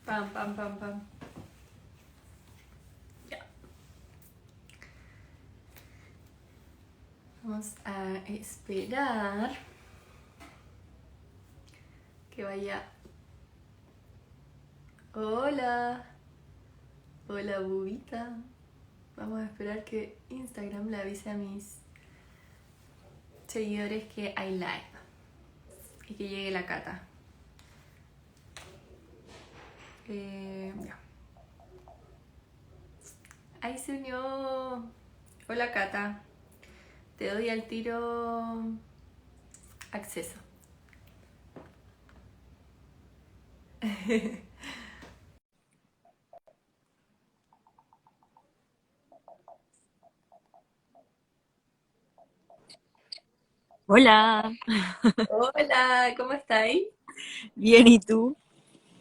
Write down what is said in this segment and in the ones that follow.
Pam, pam, pam, pam. Ya. Vamos a esperar que vaya. Hola. Hola, bubita. Vamos a esperar que Instagram le avise a mis seguidores que hay live y que llegue la Cata. Ya. Ahí se unió. Hola, Cata. Te doy al tiro acceso. Hola, Hola, ¿cómo estáis? bien, ¿y tú?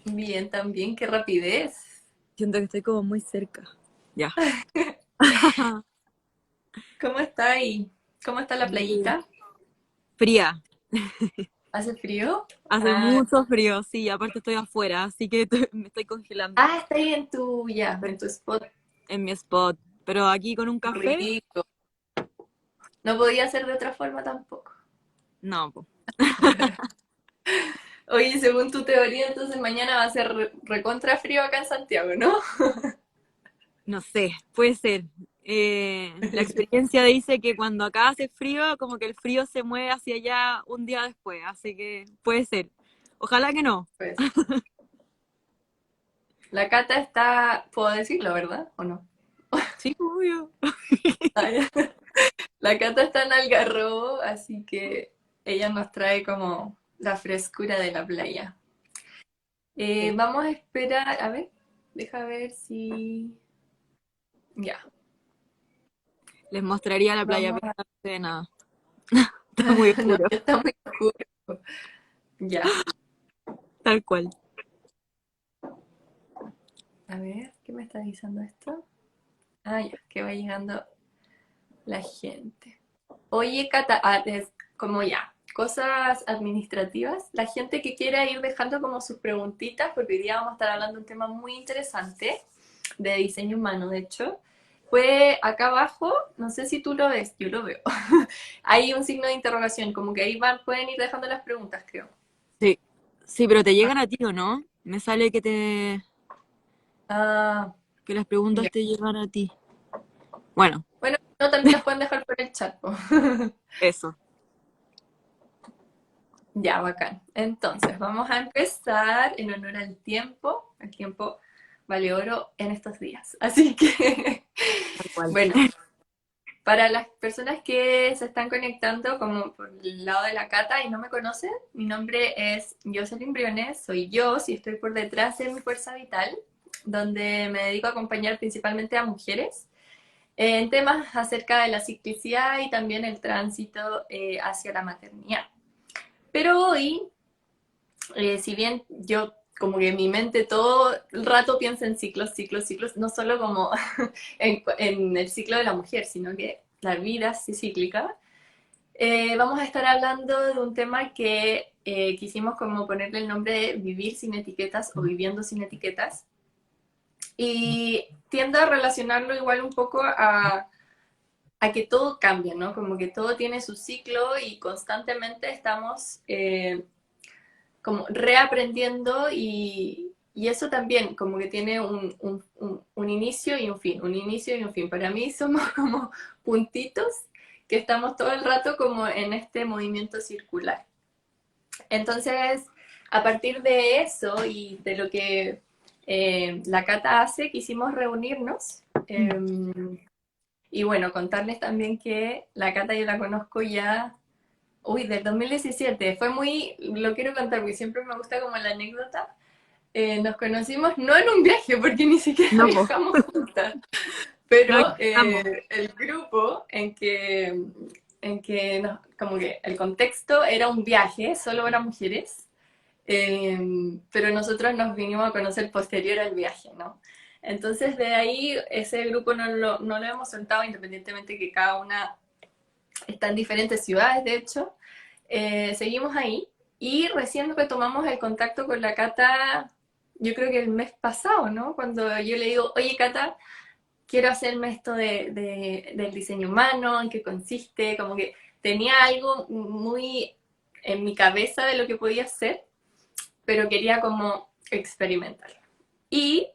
Bien, también, qué rapidez. Siento que estoy como muy cerca. Ya. ¿Cómo estáis? ¿Cómo está la Bien. playita? Fría, ¿Hace frío? hace Ah, mucho frío, sí, aparte estoy afuera, así que me estoy congelando está ahí en tu, ya, en tu spot en mi spot. Pero aquí con un café, rico. No podía ser de otra forma tampoco. no, po. Oye, según tu teoría, entonces mañana va a ser recontra frío acá en Santiago, ¿no? No sé, puede ser. La experiencia dice que cuando acá hace frío, como que el frío se mueve hacia allá un día después, así que puede ser. Ojalá que no. Pues, la Cata está, puedo decirlo, ¿verdad? ¿O no? Sí, obvio. Ah, ya. La Cata está en Algarrobo, así que ella nos trae como la frescura de la playa. Sí. Vamos a esperar, a ver, deja ver si... Ya, Les mostraría la playa, vamos pero a... no sé nada. Está muy No, oscuro, ya está muy oscuro. Ya, tal cual. a ver, ¿qué me está diciendo esto? Ah, ya, que va llegando la gente. Oye, Cata, como ya, cosas administrativas, la gente que quiera ir dejando como sus preguntitas, porque hoy día vamos a estar hablando de un tema muy interesante, de diseño humano, de hecho. Fue acá abajo, no sé si tú lo ves, yo lo veo. Hay un signo de interrogación, como que ahí van, pueden ir dejando las preguntas, creo. Sí, sí, pero te llegan a ti, ¿o no? Me sale Ah, que las preguntas ya. te llegan a ti. Bueno, Bueno, no, también las pueden dejar por el chat, po. eso. Ya, bacán. Entonces, vamos a empezar en honor al tiempo. El tiempo vale oro en estos días. Así que, Tal cual. bueno, para las personas que se están conectando como por el lado de la Cata y no me conocen, mi nombre es Jocelyn Briones, soy yo, si estoy por detrás de mi fuerza vital, donde me dedico a acompañar principalmente a mujeres en temas acerca de la ciclicidad y también el tránsito hacia la maternidad. Pero hoy, si bien yo como que en mi mente todo el rato piensa en ciclos, ciclos, ciclos, no solo como en el ciclo de la mujer, sino que la vida es cíclica, vamos a estar hablando de un tema que quisimos como ponerle el nombre de vivir sin etiquetas o viviendo sin etiquetas. Y tiendo a relacionarlo igual un poco a que todo cambia, ¿no? Como que todo tiene su ciclo y constantemente estamos como reaprendiendo y eso también como que tiene un inicio y un fin, un inicio y un fin. Para mí somos como puntitos que estamos todo el rato como en este movimiento circular. Entonces, a partir de eso y de lo que la Cata hace, quisimos reunirnos. Y bueno, contarles también que la Cata yo la conozco ya, uy, del 2017. Fue muy, lo quiero contar porque siempre me gusta como la anécdota. Nos conocimos no en un viaje, porque ni siquiera No, pues, viajamos juntas, no pero estamos. el grupo en que como que el contexto era un viaje, solo para mujeres, pero nosotros nos vinimos a conocer posterior al viaje, ¿no? Entonces de ahí ese grupo no lo hemos soltado independientemente que cada una está en diferentes ciudades, de hecho. Seguimos ahí y recién retomamos el contacto con la Cata yo creo que el mes pasado, ¿no? Cuando yo le digo, oye, Cata, quiero hacerme esto del diseño humano, en qué consiste, como que tenía algo muy en mi cabeza de lo que podía hacer, pero quería como experimentar. Y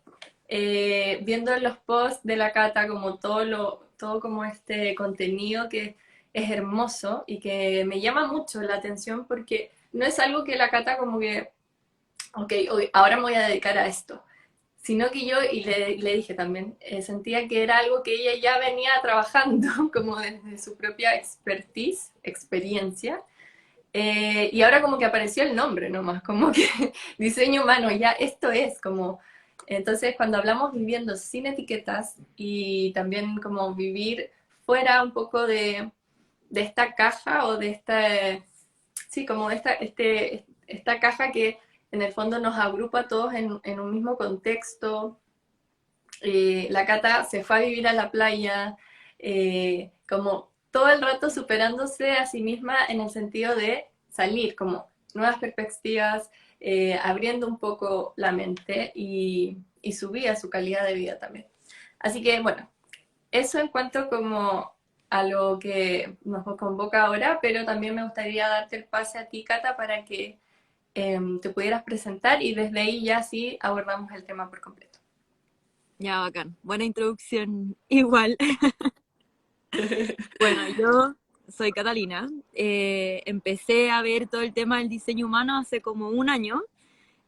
viendo los posts de la Cata, como todo como este contenido que es hermoso y que me llama mucho la atención porque no es algo que la Cata como que, ok, ahora me voy a dedicar a esto, sino que yo, y le dije también, sentía que era algo que ella ya venía trabajando como desde su propia expertise, experiencia, y ahora como que apareció el nombre nomás, como que diseño humano, ya esto es como... Entonces cuando hablamos viviendo sin etiquetas y también como vivir fuera un poco de esta caja o de esta, sí, como esta caja que en el fondo nos agrupa a todos en un mismo contexto. La Cata se fue a vivir a la playa, como todo el rato superándose a sí misma en el sentido de salir, como nuevas perspectivas, abriendo un poco la mente y su vida, su calidad de vida también. Así que bueno, eso en cuanto como a lo que nos convoca ahora, pero también me gustaría darte el pase a ti, Cata, para que te pudieras presentar y desde ahí ya sí abordamos el tema por completo. Ya, bacán. Buena introducción, igual. Bueno, yo soy Catalina. Empecé a ver todo el tema del diseño humano hace como un año.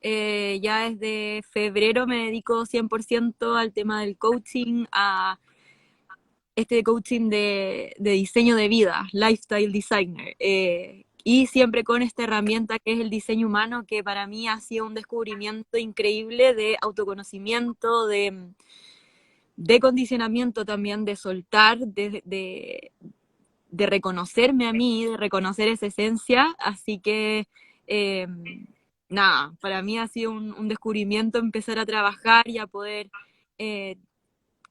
Ya desde febrero me dedico 100% al tema del coaching, a este coaching de diseño de vida, lifestyle designer. Y siempre con esta herramienta que es el diseño humano, que para mí ha sido un descubrimiento increíble de autoconocimiento, de condicionamiento también, de soltar, de reconocerme a mí, de reconocer esa esencia. Así que, eh, nada, para mí ha sido un descubrimiento empezar a trabajar y a poder eh,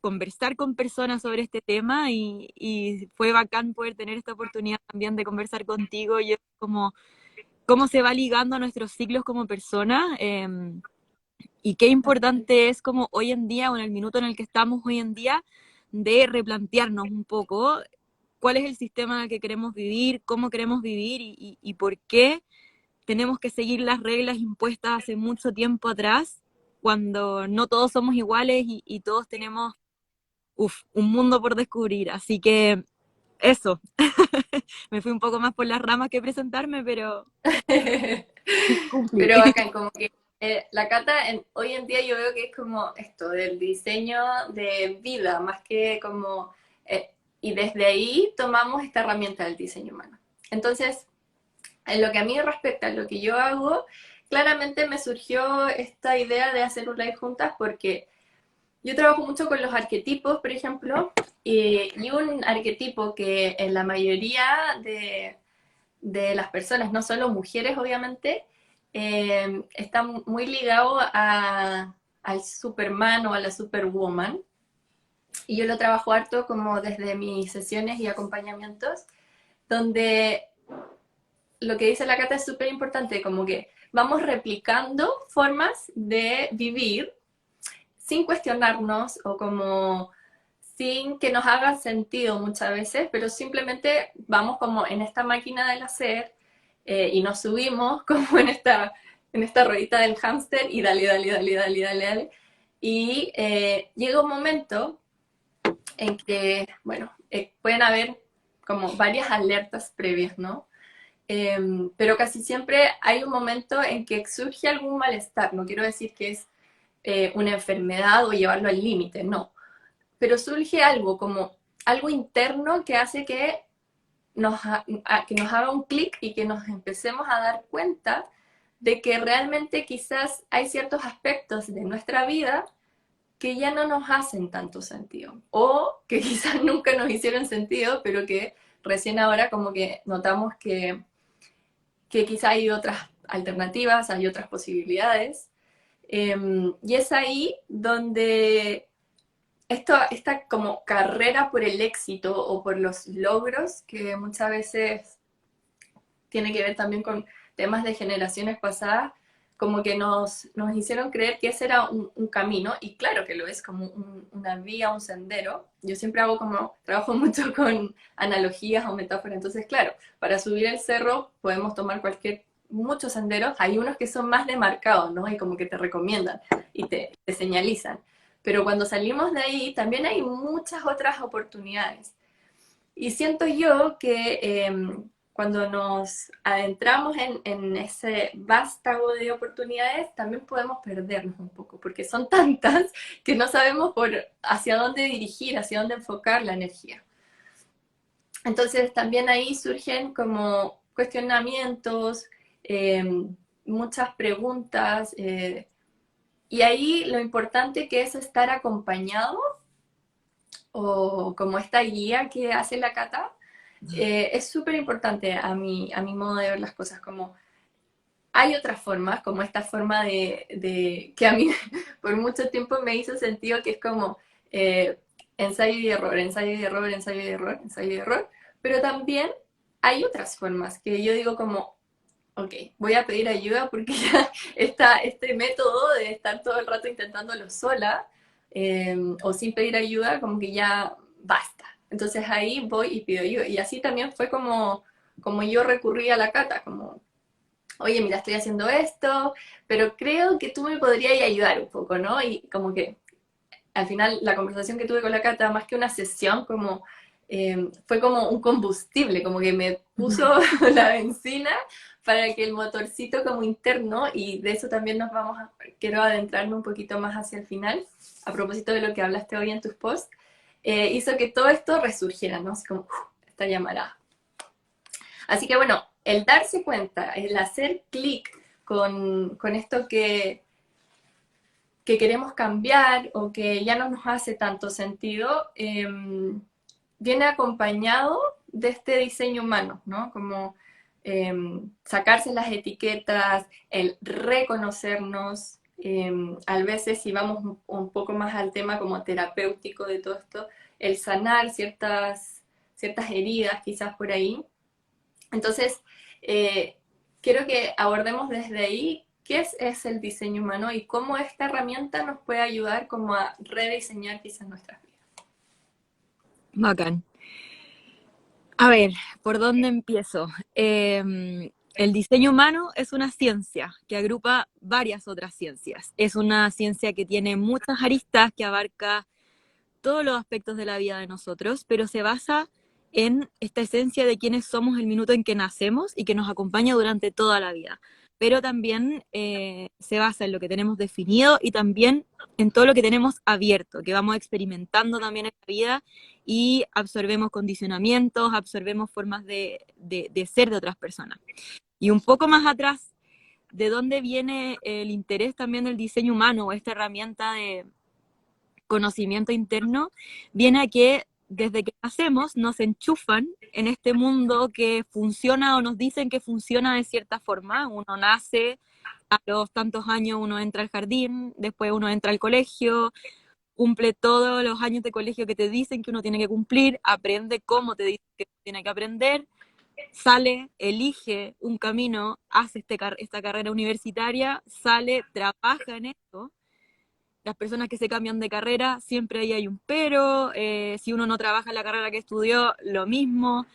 conversar con personas sobre este tema y fue bacán poder tener esta oportunidad también de conversar contigo y como cómo se va ligando a nuestros ciclos como persona. Y qué importante es como hoy en día o en el minuto en el que estamos hoy en día de replantearnos un poco cuál es el sistema en el que queremos vivir, cómo queremos vivir y por qué tenemos que seguir las reglas impuestas hace mucho tiempo atrás, cuando no todos somos iguales y todos tenemos un mundo por descubrir. Así que eso, me fui un poco más por las ramas que presentarme, pero cumplí. Pero bacán, como que la Cata hoy en día yo veo que es como esto, del diseño de vida, más que como... y desde ahí tomamos esta herramienta del diseño humano. Entonces, en lo que a mí respecta, lo que yo hago, claramente me surgió esta idea de hacer un live juntas porque yo trabajo mucho con los arquetipos, por ejemplo, y un arquetipo que en la mayoría de las personas, no solo mujeres obviamente, está muy ligado al Superman o a la Superwoman. Y yo lo trabajo harto como desde mis sesiones y acompañamientos, donde lo que dice la Cata es súper importante, como que vamos replicando formas de vivir sin cuestionarnos o como sin que nos haga sentido muchas veces, pero simplemente vamos como en esta máquina del hacer y nos subimos como en esta ruedita del hámster y dale, dale, dale, dale, dale, dale. Y llega un momento en que, bueno, pueden haber como varias alertas previas, ¿no? Pero casi siempre hay un momento en que surge algún malestar. No quiero decir que es una enfermedad o llevarlo al límite, no. Pero surge algo como algo interno que hace que nos haga un clic y que nos empecemos a dar cuenta de que realmente quizás hay ciertos aspectos de nuestra vida que ya no nos hacen tanto sentido o que quizás nunca nos hicieron sentido, pero que recién ahora como que notamos que quizá hay otras alternativas, hay otras posibilidades. Y es ahí donde esta como carrera por el éxito o por los logros, que muchas veces tiene que ver también con temas de generaciones pasadas, como que nos hicieron creer que ese era un camino, y claro que lo es, como una vía, un sendero. Yo siempre hago como, trabajo mucho con analogías o metáforas, entonces claro, para subir el cerro podemos tomar muchos senderos, hay unos que son más demarcados, ¿no? Y como que te recomiendan y te señalizan. Pero cuando salimos de ahí, también hay muchas otras oportunidades. Y siento yo que cuando nos adentramos en ese vástago de oportunidades, también podemos perdernos un poco, porque son tantas que no sabemos hacia dónde dirigir, hacia dónde enfocar la energía. Entonces también ahí surgen como cuestionamientos, eh, muchas preguntas, y ahí lo importante que es estar acompañado o como esta guía que hace la Cata, es súper importante a mi modo de ver las cosas, como hay otras formas, como esta forma que a mí por mucho tiempo me hizo sentido, que es como ensayo y error, ensayo y error, ensayo y error, ensayo y error, pero también hay otras formas que yo digo como, ok, voy a pedir ayuda porque ya este método de estar todo el rato intentándolo sola o sin pedir ayuda, como que ya basta. Entonces ahí voy y pido ayuda. Y así también fue como yo recurrí a la Cata, como, oye, mira, estoy haciendo esto, pero creo que tú me podrías ayudar un poco, ¿no? Y como que al final la conversación que tuve con la Cata, más que una sesión, como fue como un combustible, como que me puso la benzina para que el motorcito como interno, y de eso también quiero adentrarme un poquito más hacia el final, a propósito de lo que hablaste hoy en tus posts, hizo que todo esto resurgiera, ¿no? Así como esta llamarada. Así que bueno, el darse cuenta, el hacer clic con esto que queremos cambiar o que ya no nos hace tanto sentido, viene acompañado de este diseño humano, ¿no? Como sacarse las etiquetas, el reconocernos, a veces si vamos un poco más al tema como terapéutico de todo esto, el sanar ciertas heridas quizás por ahí. Entonces, eh, quiero que abordemos desde ahí qué es el diseño humano y cómo esta herramienta nos puede ayudar como a rediseñar quizás nuestras vidas. Bacán. A ver, ¿por dónde empiezo? El diseño humano es una ciencia que agrupa varias otras ciencias. Es una ciencia que tiene muchas aristas, que abarca todos los aspectos de la vida de nosotros, pero se basa en esta esencia de quiénes somos el minuto en que nacemos y que nos acompaña durante toda la vida. Pero también se basa en lo que tenemos definido y también en todo lo que tenemos abierto, que vamos experimentando también en la vida y absorbemos condicionamientos, absorbemos formas de ser de otras personas. Y un poco más atrás, ¿de dónde viene el interés también del diseño humano o esta herramienta de conocimiento interno? Viene a que desde que nacemos nos enchufan en este mundo que funciona o nos dicen que funciona de cierta forma. Uno nace, a los tantos años uno entra al jardín, después uno entra al colegio, cumple todos los años de colegio que te dicen que uno tiene que cumplir, aprende cómo te dicen que tiene que aprender, sale, elige un camino, hace esta carrera universitaria, sale, trabaja en esto. Las personas que se cambian de carrera, siempre ahí hay un pero, si uno no trabaja en la carrera que estudió, lo mismo,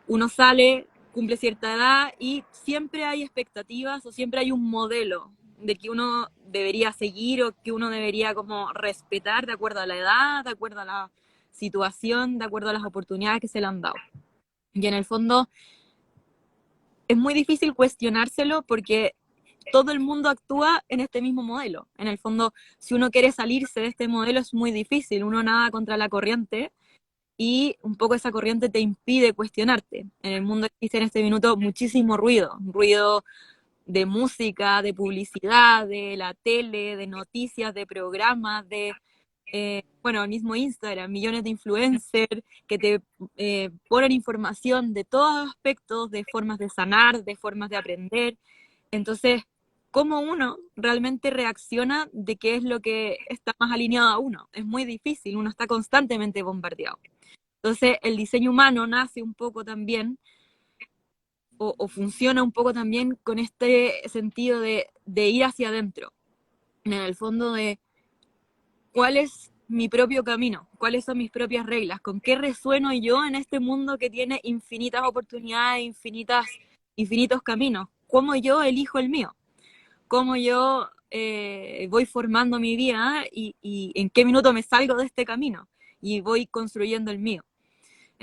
uno sale, cumple cierta edad y siempre hay expectativas o siempre hay un modelo de que uno debería seguir o que uno debería como respetar de acuerdo a la edad, de acuerdo a la situación, de acuerdo a las oportunidades que se le han dado. Y en el fondo es muy difícil cuestionárselo porque todo el mundo actúa en este mismo modelo. En el fondo, si uno quiere salirse de este modelo es muy difícil, uno nada contra la corriente y un poco esa corriente te impide cuestionarte. En el mundo existe en este minuto muchísimo ruido, ruido de música, de publicidad, de la tele, de noticias, de programas, bueno, el mismo Instagram, millones de influencers que te ponen información de todos aspectos, de formas de sanar, de formas de aprender. Entonces, ¿cómo uno realmente reacciona de qué es lo que está más alineado a uno? Es muy difícil, uno está constantemente bombardeado. Entonces, el diseño humano nace un poco también o funciona un poco también con este sentido de ir hacia adentro, en el fondo de cuál es mi propio camino, cuáles son mis propias reglas, con qué resueno yo en este mundo que tiene infinitas oportunidades, infinitos caminos, cómo yo elijo el mío, cómo yo voy formando mi vida y en qué minuto me salgo de este camino y voy construyendo el mío.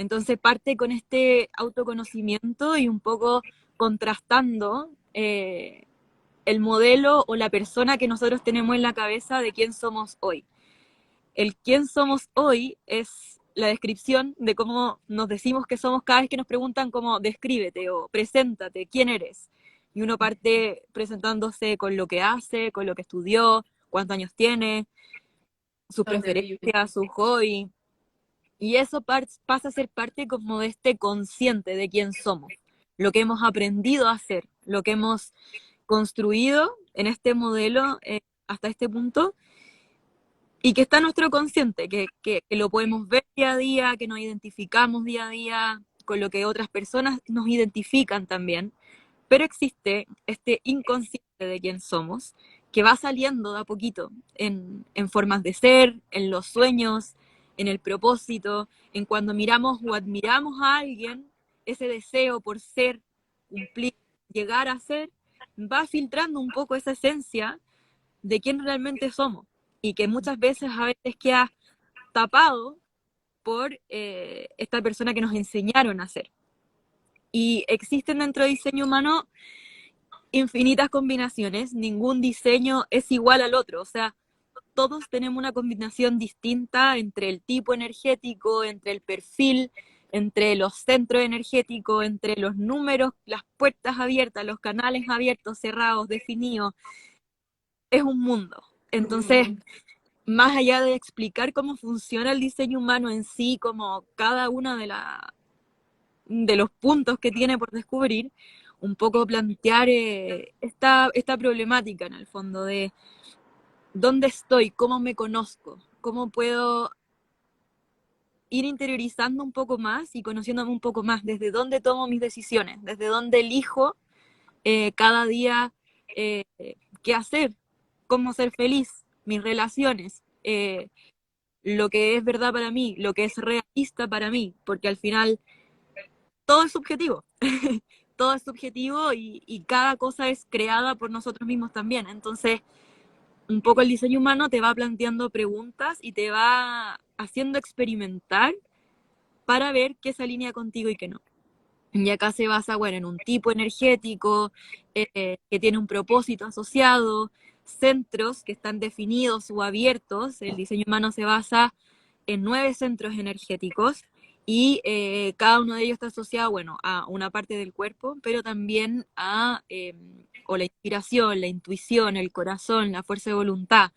Entonces parte con este autoconocimiento y un poco contrastando el modelo o la persona que nosotros tenemos en la cabeza de quién somos hoy. El quién somos hoy es la descripción de cómo nos decimos que somos cada vez que nos preguntan como descríbete o preséntate, quién eres. Y uno parte presentándose con lo que hace, con lo que estudió, cuántos años tiene, sus ¿Dónde vive? preferencias, su hobby. Y eso pasa a ser parte como de este consciente de quién somos, lo que hemos aprendido a hacer, lo que hemos construido en este modelo hasta este punto y que está en nuestro consciente, que lo podemos ver día a día, que nos identificamos día a día con lo que otras personas nos identifican también, pero existe este inconsciente de quién somos que va saliendo de a poquito en formas de ser, en los sueños, en el propósito, en cuando miramos o admiramos a alguien, ese deseo por ser, cumplir, llegar a ser, va filtrando un poco esa esencia de quién realmente somos y que muchas veces a veces queda tapado por esta persona que nos enseñaron a ser. Y existen dentro del diseño humano infinitas combinaciones, ningún diseño es igual al otro, o sea, todos tenemos una combinación distinta entre el tipo energético, entre el perfil, entre los centros energéticos, entre los números, las puertas abiertas, los canales abiertos, cerrados, definidos. Es un mundo. Entonces, más allá de explicar cómo funciona el diseño humano en sí, como cada una de los puntos que tiene por descubrir, un poco plantear esta problemática en el fondo de dónde estoy, cómo me conozco, cómo puedo ir interiorizando un poco más y conociéndome un poco más, desde dónde tomo mis decisiones, desde dónde elijo cada día eh, qué hacer, cómo ser feliz, mis relaciones, lo que es verdad para mí, lo que es realista para mí, porque al final todo es subjetivo, todo es subjetivo y cada cosa es creada por nosotros mismos también. Entonces, un poco el diseño humano te va planteando preguntas y te va haciendo experimentar para ver qué se alinea contigo y qué no. Y acá se basa, bueno, en un tipo energético que tiene un propósito asociado, centros que están definidos o abiertos. El diseño humano se basa en 9 centros energéticos y cada uno de ellos está asociado, bueno, a una parte del cuerpo, pero también a o la inspiración, la intuición, el corazón, la fuerza de voluntad.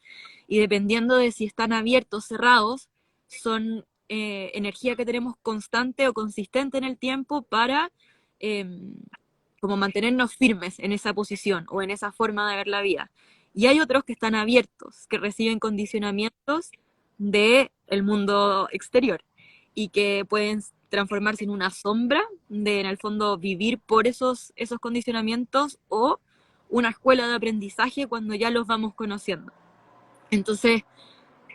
Y dependiendo de si están abiertos, cerrados, son energía que tenemos constante o consistente en el tiempo para eh, como mantenernos firmes en esa posición o en esa forma de ver la vida. Y hay otros que están abiertos, que reciben condicionamientos del mundo exterior y que pueden transformarse en una sombra de, en el fondo, vivir por esos condicionamientos o una escuela de aprendizaje cuando ya los vamos conociendo. Entonces,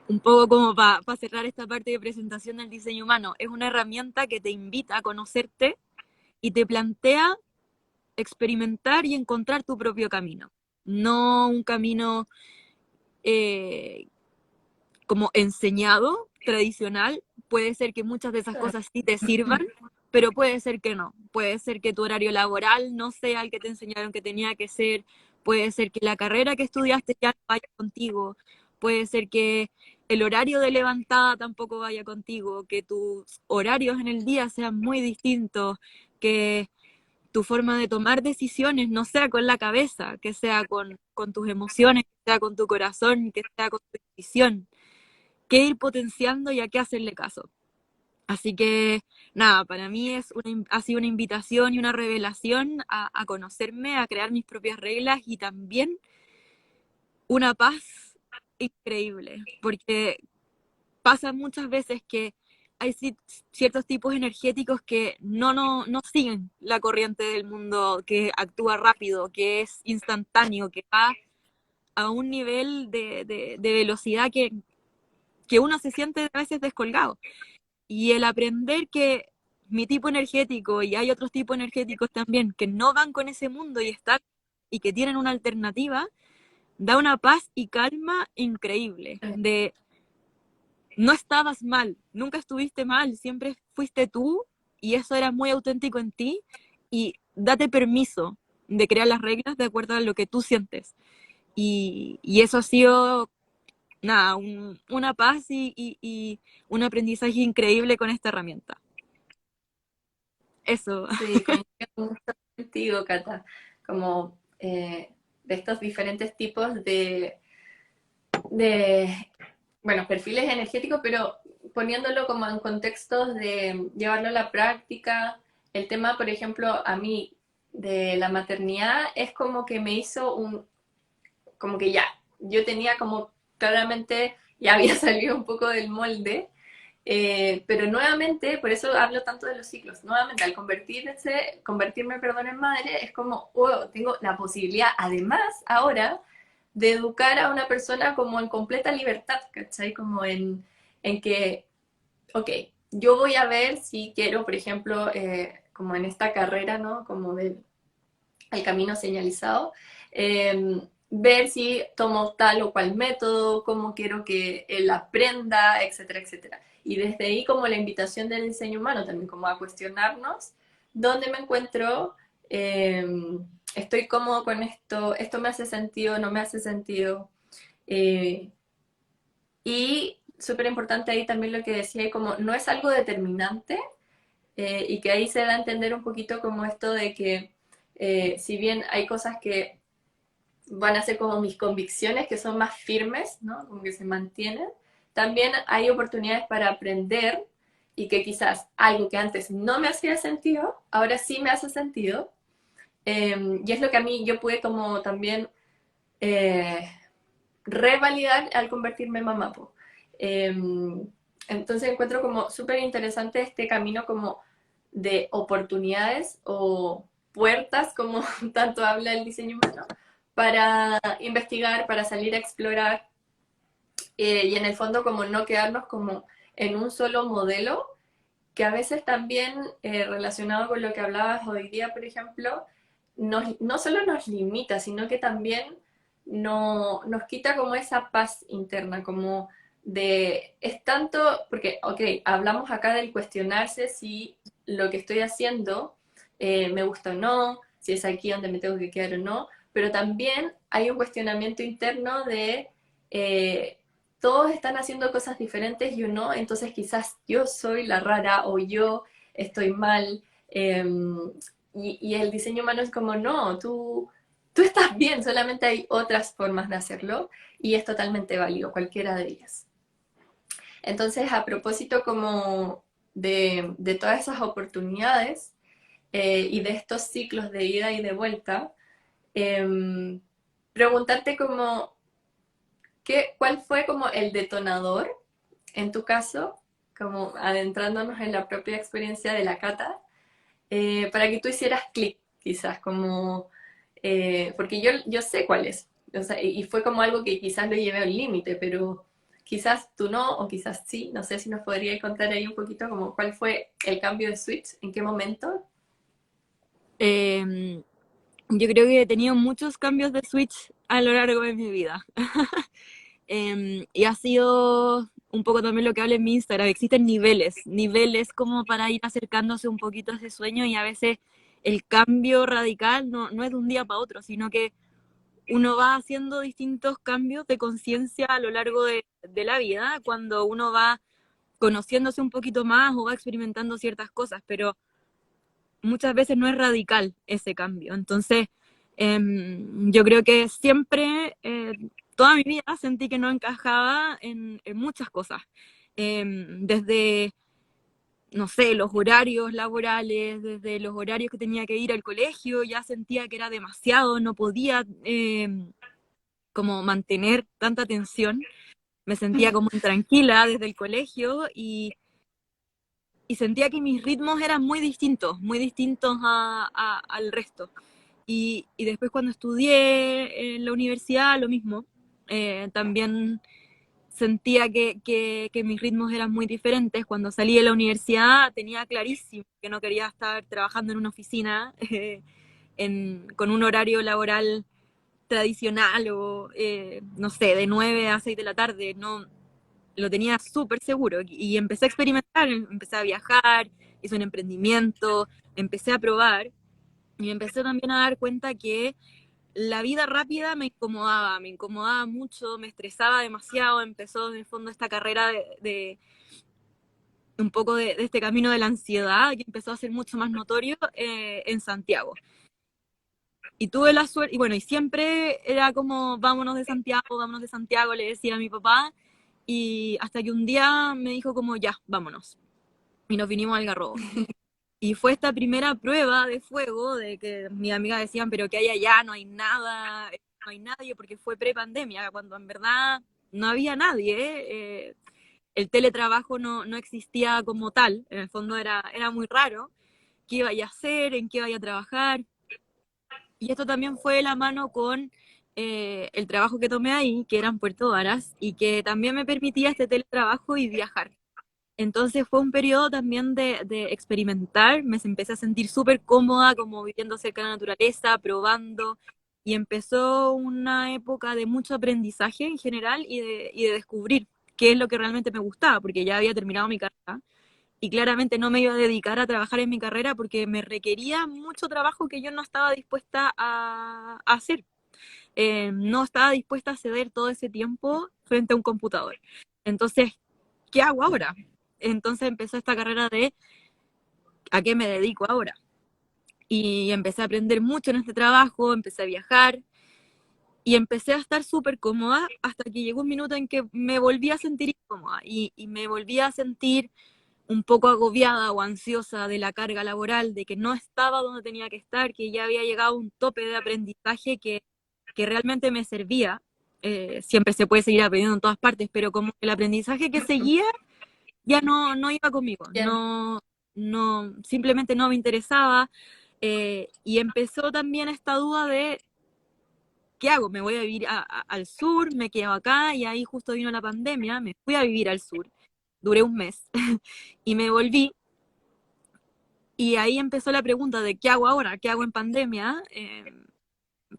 un poco como para cerrar esta parte de presentación del diseño humano, es una herramienta que te invita a conocerte y te plantea experimentar y encontrar tu propio camino. No un camino eh, como enseñado, tradicional. Puede ser que muchas de esas cosas sí te sirvan, pero puede ser que no. Puede ser que tu horario laboral no sea el que te enseñaron que tenía que ser. Puede ser que la carrera que estudiaste ya no vaya contigo. Puede ser que el horario de levantada tampoco vaya contigo, que tus horarios en el día sean muy distintos, que tu forma de tomar decisiones no sea con la cabeza, que sea con tus emociones, que sea con tu corazón, que sea con tu intuición, que ir potenciando y a qué hacerle caso. Así que nada, para mí ha sido una invitación y una revelación a conocerme, a crear mis propias reglas y también una paz increíble, porque pasa muchas veces que hay ciertos tipos energéticos que no siguen la corriente del mundo, que actúa rápido, que es instantáneo, que va a un nivel de velocidad que uno se siente a veces descolgado. Y el aprender que mi tipo energético y hay otros tipos energéticos también que no van con ese mundo y que tienen una alternativa, da una paz y calma increíble. De no estabas mal, nunca estuviste mal, siempre fuiste tú y eso era muy auténtico en ti y date permiso de crear las reglas de acuerdo a lo que tú sientes. Y eso ha sido, nada, una paz y un aprendizaje increíble con esta herramienta. Eso. Sí, coincido mucho contigo, Cata, como de estos diferentes tipos de, bueno, perfiles energéticos, pero poniéndolo como en contextos de llevarlo a la práctica. El tema, por ejemplo, a mí de la maternidad es como que me hizo como que ya, yo tenía como claramente, ya había salido un poco del molde, pero nuevamente, por eso hablo tanto de los ciclos, nuevamente al convertirme, perdón, en madre, es como, oh, tengo la posibilidad, además, ahora, de educar a una persona como en completa libertad, ¿cachai? Como en que, ok, yo voy a ver si quiero, por ejemplo, como en esta carrera, ¿no? Como del el camino señalizado, ver si tomo tal o cual método, cómo quiero que él aprenda, etcétera, etcétera. Y desde ahí como la invitación del diseño humano también como a cuestionarnos dónde me encuentro, eh, estoy cómodo con esto me hace sentido, no me hace sentido. Eh, y súper importante ahí también lo que decía, como no es algo determinante, y que ahí se da a entender un poquito como esto de que si bien hay cosas que van a ser como mis convicciones, que son más firmes, ¿no? Como que se mantienen, también hay oportunidades para aprender y que quizás algo que antes no me hacía sentido, ahora sí me hace sentido. Y es lo que a mí yo pude como también eh, revalidar al convertirme en mamá. Eh, entonces encuentro como súper interesante este camino como de oportunidades o puertas, como tanto habla el diseño humano, para investigar, para salir a explorar, y en el fondo como no quedarnos como en un solo modelo, que a veces también relacionado con lo que hablabas hoy día, por ejemplo, no solo nos limita, sino que también nos quita como esa paz interna, como es tanto, porque, ok, hablamos acá del cuestionarse si lo que estoy haciendo me gusta o no, si es aquí donde me tengo que quedar o no, pero también hay un cuestionamiento interno de eh, todos están haciendo cosas diferentes y uno, entonces quizás yo soy la rara o yo estoy mal. Y el diseño humano es como, no, tú estás bien, solamente hay otras formas de hacerlo y es totalmente válido, cualquiera de ellas. Entonces, a propósito como de todas esas oportunidades y de estos ciclos de ida y de vuelta, eh, preguntarte como, ¿cuál fue como el detonador en tu caso, como adentrándonos en la propia experiencia de la cata, para que tú hicieras clic, quizás, como, porque yo sé cuál es, o sea, y fue como algo que quizás lo llevé al límite, pero quizás tú no, o quizás sí, no sé si nos podrías contar ahí un poquito como cuál fue el cambio de switch, en qué momento. Eh, yo creo que he tenido muchos cambios de switch a lo largo de mi vida. Y ha sido un poco también lo que habla en mi Instagram. Existen niveles como para ir acercándose un poquito a ese sueño y a veces el cambio radical no es de un día para otro, sino que uno va haciendo distintos cambios de conciencia a lo largo de la vida, cuando uno va conociéndose un poquito más o va experimentando ciertas cosas, pero muchas veces no es radical ese cambio. Entonces, yo creo que siempre, toda mi vida sentí que no encajaba en muchas cosas. Desde, no sé, los horarios laborales, desde los horarios que tenía que ir al colegio, ya sentía que era demasiado, no podía como mantener tanta atención. Me sentía como intranquila desde el colegio y sentía que mis ritmos eran muy distintos al resto. Y después cuando estudié en la universidad, lo mismo. También sentía que mis ritmos eran muy diferentes. Cuando salí de la universidad tenía clarísimo que no quería estar trabajando en una oficina con un horario laboral tradicional o, no sé, de 9 a 6 de la tarde. No, lo tenía súper seguro y empecé a experimentar, empecé a viajar, hice un emprendimiento, empecé a probar y me empecé también a dar cuenta que la vida rápida me incomodaba mucho, me estresaba demasiado, empezó en el fondo esta carrera de un poco de este camino de la ansiedad que empezó a ser mucho más notorio en Santiago. Y tuve la suerte, y bueno, y siempre era como, vámonos de Santiago, le decía a mi papá, y hasta que un día me dijo como, ya, vámonos. Y nos vinimos al Garrobo. Y fue esta primera prueba de fuego de que mis amigas decían, pero que hay allá, no hay nada, no hay nadie, porque fue pre-pandemia, cuando en verdad no había nadie. El teletrabajo no existía como tal, en el fondo era muy raro. ¿Qué iba a hacer? ¿En qué iba a trabajar? Y esto también fue de la mano con el trabajo que tomé ahí, que era en Puerto Varas, y que también me permitía este teletrabajo y viajar. Entonces fue un periodo también de experimentar, me empecé a sentir súper cómoda, como viviendo cerca de la naturaleza, probando, y empezó una época de mucho aprendizaje en general y de descubrir qué es lo que realmente me gustaba, porque ya había terminado mi carrera, y claramente no me iba a dedicar a trabajar en mi carrera porque me requería mucho trabajo que yo no estaba dispuesta a hacer. No estaba dispuesta a ceder todo ese tiempo frente a un computador. Entonces, ¿qué hago ahora? Entonces empezó esta carrera de ¿a qué me dedico ahora? Y empecé a aprender mucho en este trabajo, empecé a viajar y empecé a estar súper cómoda hasta que llegó un minuto en que me volví a sentir incómoda y me volví a sentir un poco agobiada o ansiosa de la carga laboral, de que no estaba donde tenía que estar, que ya había llegado a un tope de aprendizaje que realmente me servía. Siempre se puede seguir aprendiendo en todas partes, pero como el aprendizaje que seguía ya no iba conmigo, Bien. simplemente no me interesaba. Y empezó también esta duda de, ¿qué hago? ¿Me voy a vivir al sur? ¿Me quedo acá? Y ahí justo vino la pandemia, me fui a vivir al sur, duré un mes y me volví. Y ahí empezó la pregunta de ¿qué hago ahora? ¿Qué hago en pandemia?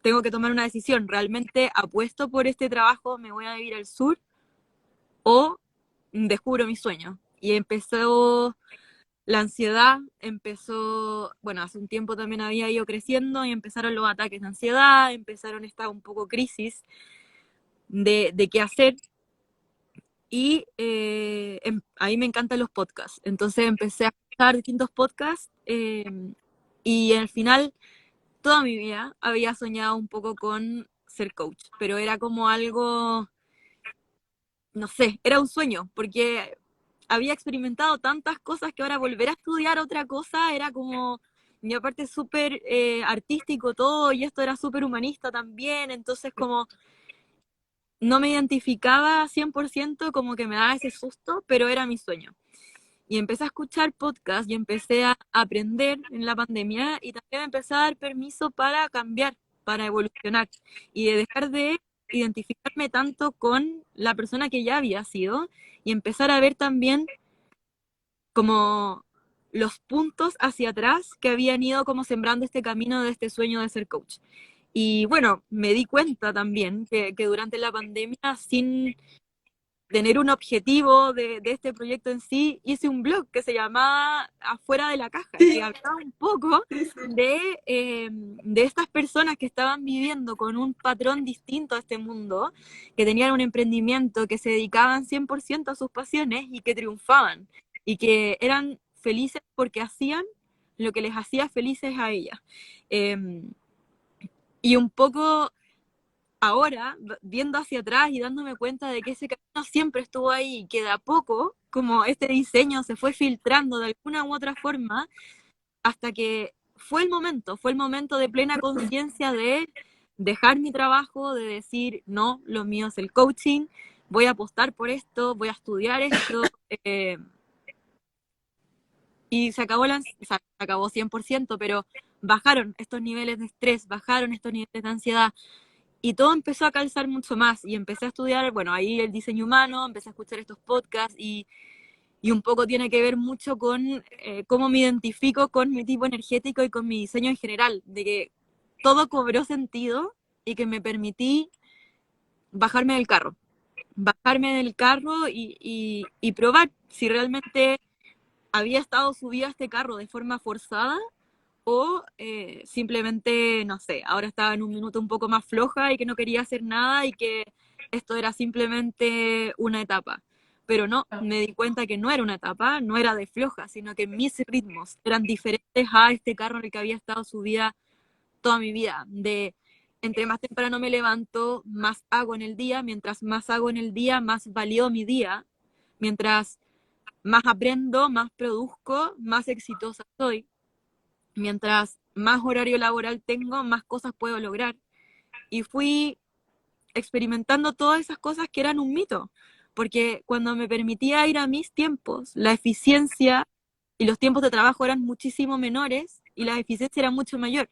Tengo que tomar una decisión. ¿Realmente apuesto por este trabajo? ¿Me voy a vivir al sur? ¿O descubro mi sueño? Y empezó la ansiedad, empezó, bueno, hace un tiempo también había ido creciendo y empezaron los ataques de ansiedad, empezaron esta un poco crisis de qué hacer. Y ahí me encantan los podcasts. Entonces empecé a escuchar distintos podcasts y al final toda mi vida había soñado un poco con ser coach, pero era como algo, no sé, era un sueño, porque había experimentado tantas cosas que ahora volver a estudiar otra cosa era como, y aparte súper artístico todo, y esto era súper humanista también, entonces como no me identificaba 100% como que me daba ese susto, pero era mi sueño. Y empecé a escuchar podcasts y empecé a aprender en la pandemia y también empecé a dar permiso para cambiar, para evolucionar y de dejar de identificarme tanto con la persona que ya había sido y empezar a ver también como los puntos hacia atrás que habían ido como sembrando este camino de este sueño de ser coach. Y bueno, me di cuenta también que durante la pandemia, sin tener un objetivo de este proyecto en sí, hice un blog que se llamaba Afuera de la Caja, que Sí, hablaba un poco sí, sí. de estas personas que estaban viviendo con un patrón distinto a este mundo, que tenían un emprendimiento, que se dedicaban 100% a sus pasiones y que triunfaban, y que eran felices porque hacían lo que les hacía felices a ellas. Y un poco ahora, viendo hacia atrás y dándome cuenta de que ese camino siempre estuvo ahí y que de a poco, como este diseño se fue filtrando de alguna u otra forma, hasta que fue el momento de plena conciencia de dejar mi trabajo, de decir, no, lo mío es el coaching, voy a apostar por esto, voy a estudiar esto. y se acabó, o sea, se acabó 100%, pero bajaron estos niveles de estrés, bajaron estos niveles de ansiedad, y todo empezó a calzar mucho más, y empecé a estudiar, bueno, ahí el diseño humano, empecé a escuchar estos podcasts, y un poco tiene que ver mucho con cómo me identifico con mi tipo energético y con mi diseño en general, de que todo cobró sentido y que me permití bajarme del carro, y probar si realmente había estado subido a este carro de forma forzada o simplemente, no sé, ahora estaba en un minuto un poco más floja y que no quería hacer nada y que esto era simplemente una etapa. Pero no, Ah, me di cuenta que no era una etapa, no era de floja, sino que mis ritmos eran diferentes a este carro en el que había estado subida toda mi vida. De entre más temprano me levanto, más hago en el día, mientras más hago en el día, más valió mi día, mientras más aprendo, más produzco, más exitosa soy. Mientras más horario laboral tengo, más cosas puedo lograr. Y fui experimentando todas esas cosas que eran un mito, porque cuando me permitía ir a mis tiempos, la eficiencia y los tiempos de trabajo eran muchísimo menores y la eficiencia era mucho mayor.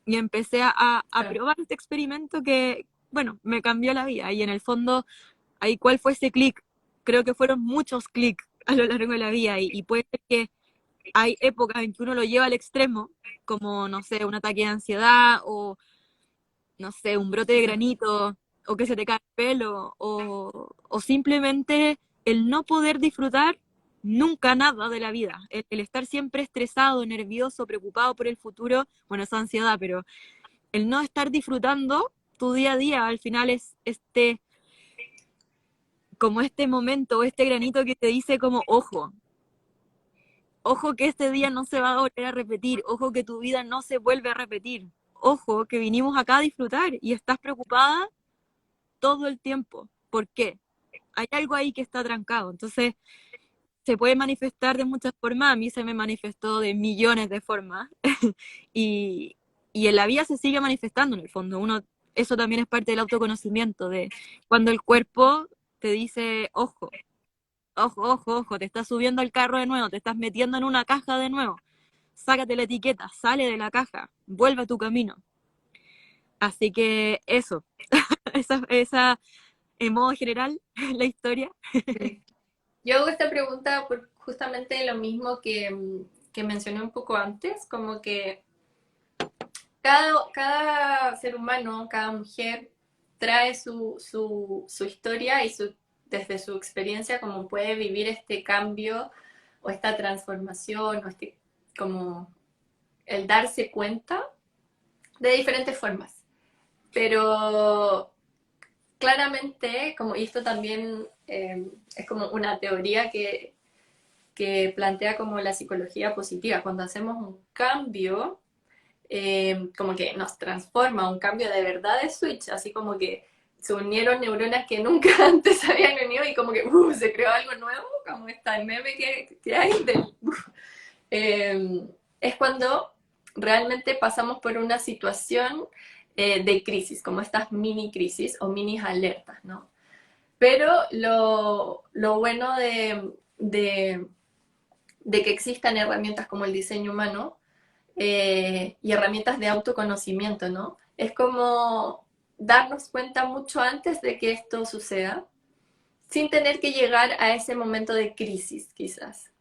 Y empecé a claro. probar este experimento que, bueno, me cambió la vida. Y en el fondo, ahí cuál fue ese clic. Creo que fueron muchos clics a lo largo de la vida y puede ser que hay épocas en que uno lo lleva al extremo, como, no sé, un ataque de ansiedad o, no sé, un brote de granito o que se te cae el pelo o simplemente el no poder disfrutar nunca nada de la vida, el estar siempre estresado, nervioso, preocupado por el futuro, bueno, eso es ansiedad, pero el no estar disfrutando tu día a día al final es como este momento o este granito que te dice como, ojo que este día no se va a volver a repetir, ojo que tu vida no se vuelve a repetir, ojo que vinimos acá a disfrutar y estás preocupada todo el tiempo. ¿Por qué? Hay algo ahí que está trancado. Entonces, se puede manifestar de muchas formas, a mí se me manifestó de millones de formas y, y en la vida se sigue manifestando en el fondo. Eso también es parte del autoconocimiento, de cuando el cuerpo te dice, ojo, te estás subiendo al carro de nuevo, te estás metiendo en una caja de nuevo, sácate la etiqueta, sale de la caja, vuelve a tu camino. Así que eso, esa en modo general, la historia. Sí. Yo hago esta pregunta por justamente lo mismo que mencioné un poco antes, como que cada ser humano, cada mujer trae su historia y desde su experiencia como puede vivir este cambio o esta transformación o como el darse cuenta de diferentes formas. Pero claramente, como, y esto también es como una teoría que plantea como la psicología positiva, cuando hacemos un cambio, como que nos transforma, un cambio de verdad de switch, así como que se unieron neuronas que nunca antes habían unido y como que se creó algo nuevo, como esta meme que hay eh, es cuando realmente pasamos por una situación de crisis, como estas mini crisis o mini alertas, ¿no? Pero lo bueno de que existan herramientas como el diseño humano y herramientas de autoconocimiento, ¿no? Es como darnos cuenta mucho antes de que esto suceda, sin tener que llegar a ese momento de crisis, quizás.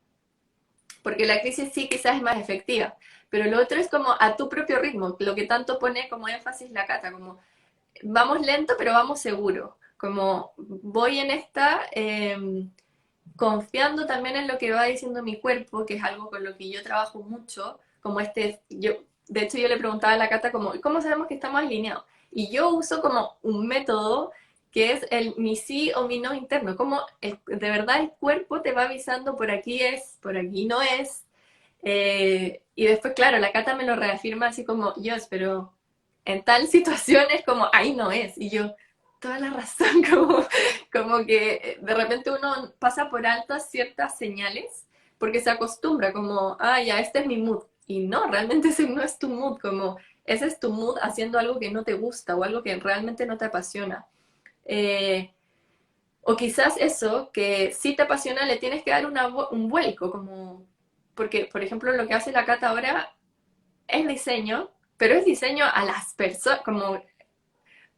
Porque la crisis sí quizás es más efectiva, pero lo otro es como a tu propio ritmo, lo que tanto pone como énfasis la Cata, como vamos lento pero vamos seguro, como voy en esta confiando también en lo que va diciendo mi cuerpo, que es algo con lo que yo trabajo mucho, como de hecho yo le preguntaba a la Cata como, ¿cómo sabemos que estamos alineados? Y yo uso como un método que es mi sí o mi no interno, como de verdad el cuerpo te va avisando por aquí es, por aquí no es, y después, claro, la Cata me lo reafirma así como, Dios, pero en tal situación es como, ahí no es. Y yo, toda la razón, como que de repente uno pasa por altas ciertas señales porque se acostumbra como, ah, ya, este es mi mood. Y no, realmente ese no es tu mood, como ese es tu mood haciendo algo que no te gusta o algo que realmente no te apasiona. Eh, o quizás eso que sí te apasiona le tienes que dar un vuelco, como porque, por ejemplo, lo que hace la Cata ahora es diseño, pero es diseño a las personas, como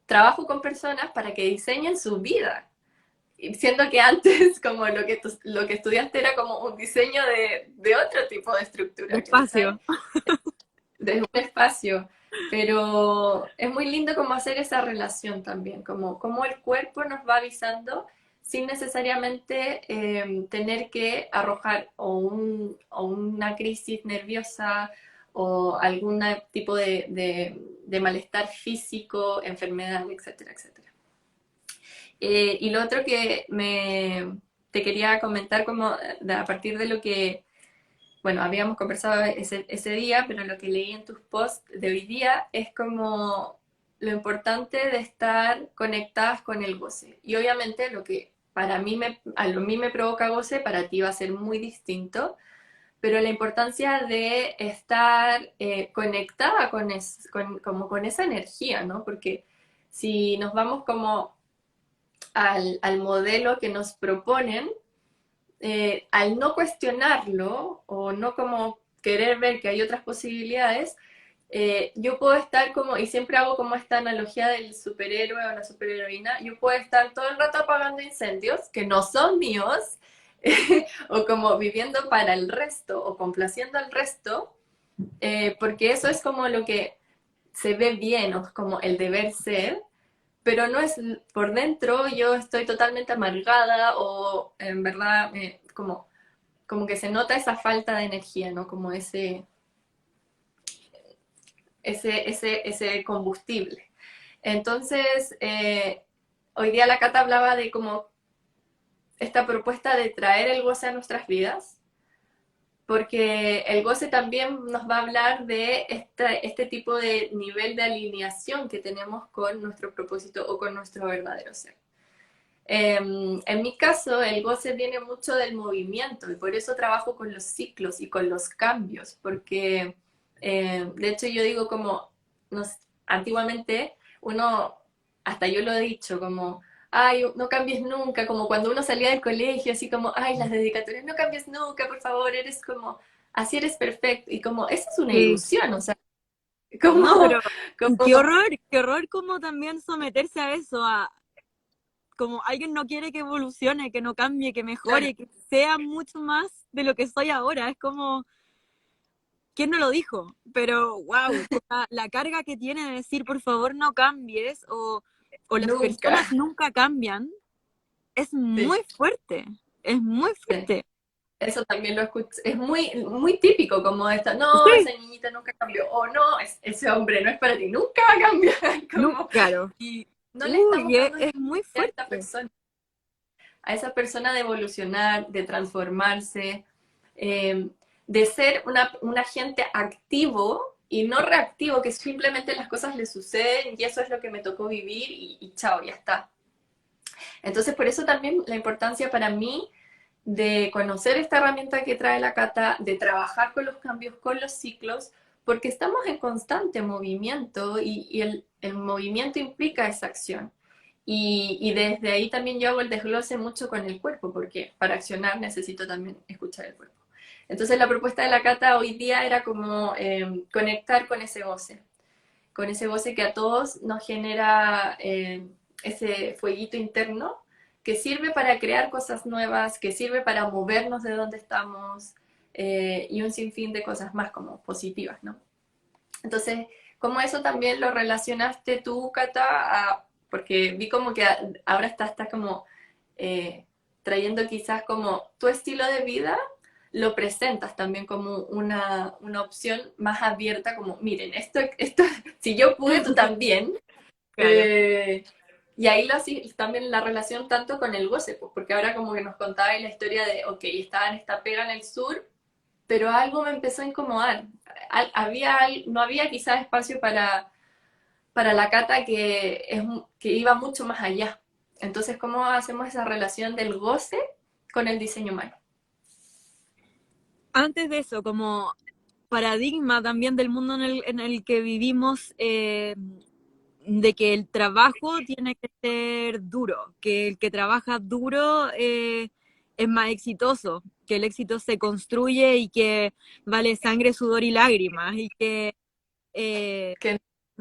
trabajo con personas para que diseñen su vida. Siendo que antes como lo que estudiaste era como un diseño de otro tipo de estructura, ¿cachai? Espacio. Desde un espacio. Pero es muy lindo como hacer esa relación también, como el cuerpo nos va avisando sin necesariamente tener que arrojar o una crisis nerviosa o algún tipo de malestar físico, enfermedad, etcétera, etcétera. Y lo otro que te quería comentar como a partir de lo que, bueno, habíamos conversado ese día, pero lo que leí en tus posts de hoy día es como lo importante de estar conectadas con el goce. Y obviamente lo que a mí me provoca goce, para ti va a ser muy distinto, pero la importancia de estar conectada como con esa energía, ¿no? Porque si nos vamos como al modelo que nos proponen, al no cuestionarlo o no como querer ver que hay otras posibilidades, yo puedo estar como, y siempre hago como esta analogía del superhéroe o la superheroína, yo puedo estar todo el rato apagando incendios que no son míos, o como viviendo para el resto o complaciendo al resto, porque eso es como lo que se ve bien, o como el deber ser, pero no es por dentro, yo estoy totalmente amargada o en verdad como que se nota esa falta de energía, ¿no? Como ese combustible. Entonces, hoy día la Cata hablaba de como esta propuesta de traer el goce a nuestras vidas, porque el goce también nos va a hablar de este tipo de nivel de alineación que tenemos con nuestro propósito o con nuestro verdadero ser. En mi caso, el goce viene mucho del movimiento y por eso trabajo con los ciclos y con los cambios, porque de hecho yo digo como, antiguamente uno, hasta yo lo he dicho, como, ay, no cambies nunca, como cuando uno salía del colegio, así como, ay, las dedicatorias, no cambies nunca, por favor, eres como, así eres perfecto, y como, esa es una Sí. ilusión, o sea, No, como, pero como qué horror como también someterse a eso, a como alguien no quiere que evolucione, que no cambie, que claro, mejore, que sea mucho más de lo que soy ahora. Es como, ¿quién no lo dijo? Pero wow, la carga que tiene de decir, por favor, no cambies, o las nunca, personas nunca cambian, es sí, es muy sí. fuerte. Eso también lo escucho, es muy, muy típico como esta, no, esa Sí, niñita nunca cambió, o no, ese hombre no es para ti, nunca va a cambiar, no, como, claro. y no le Uy, estamos dando es muy fuerte. a esa persona de evolucionar, de transformarse, eh, de ser un agente activo y no reactivo, que simplemente las cosas le suceden y eso es lo que me tocó vivir y chao, ya está. Entonces, por eso también la importancia para mí de conocer esta herramienta que trae la Cata, de trabajar con los cambios, con los ciclos, porque estamos en constante movimiento y el movimiento implica esa acción. Y desde ahí también yo hago el desglose mucho con el cuerpo, porque para accionar necesito también escuchar el cuerpo. Entonces la propuesta de la Cata hoy día era como conectar con ese goce que a todos nos genera ese fueguito interno que sirve para crear cosas nuevas, que sirve para movernos de donde estamos y un sinfín de cosas más como positivas, ¿no? Entonces, ¿cómo eso también lo relacionaste tú, Cata? Porque vi como que ahora estás como eh, trayendo quizás como tu estilo de vida, lo presentas también como una opción más abierta, como, miren, esto, si yo pude, tú también. Claro. Eh, y ahí también la relación tanto con el goce, pues, porque ahora como que nos contaba la historia de, ok, estaba en esta pega en el sur, pero algo me empezó a incomodar. No había quizás espacio para la Cata que iba mucho más allá. Entonces, ¿cómo hacemos esa relación del goce con el diseño humano? Antes de eso, como paradigma también del mundo en el que vivimos, de que el trabajo tiene que ser duro, que el que trabaja duro es más exitoso, que el éxito se construye y que vale sangre, sudor y lágrimas, y que Que,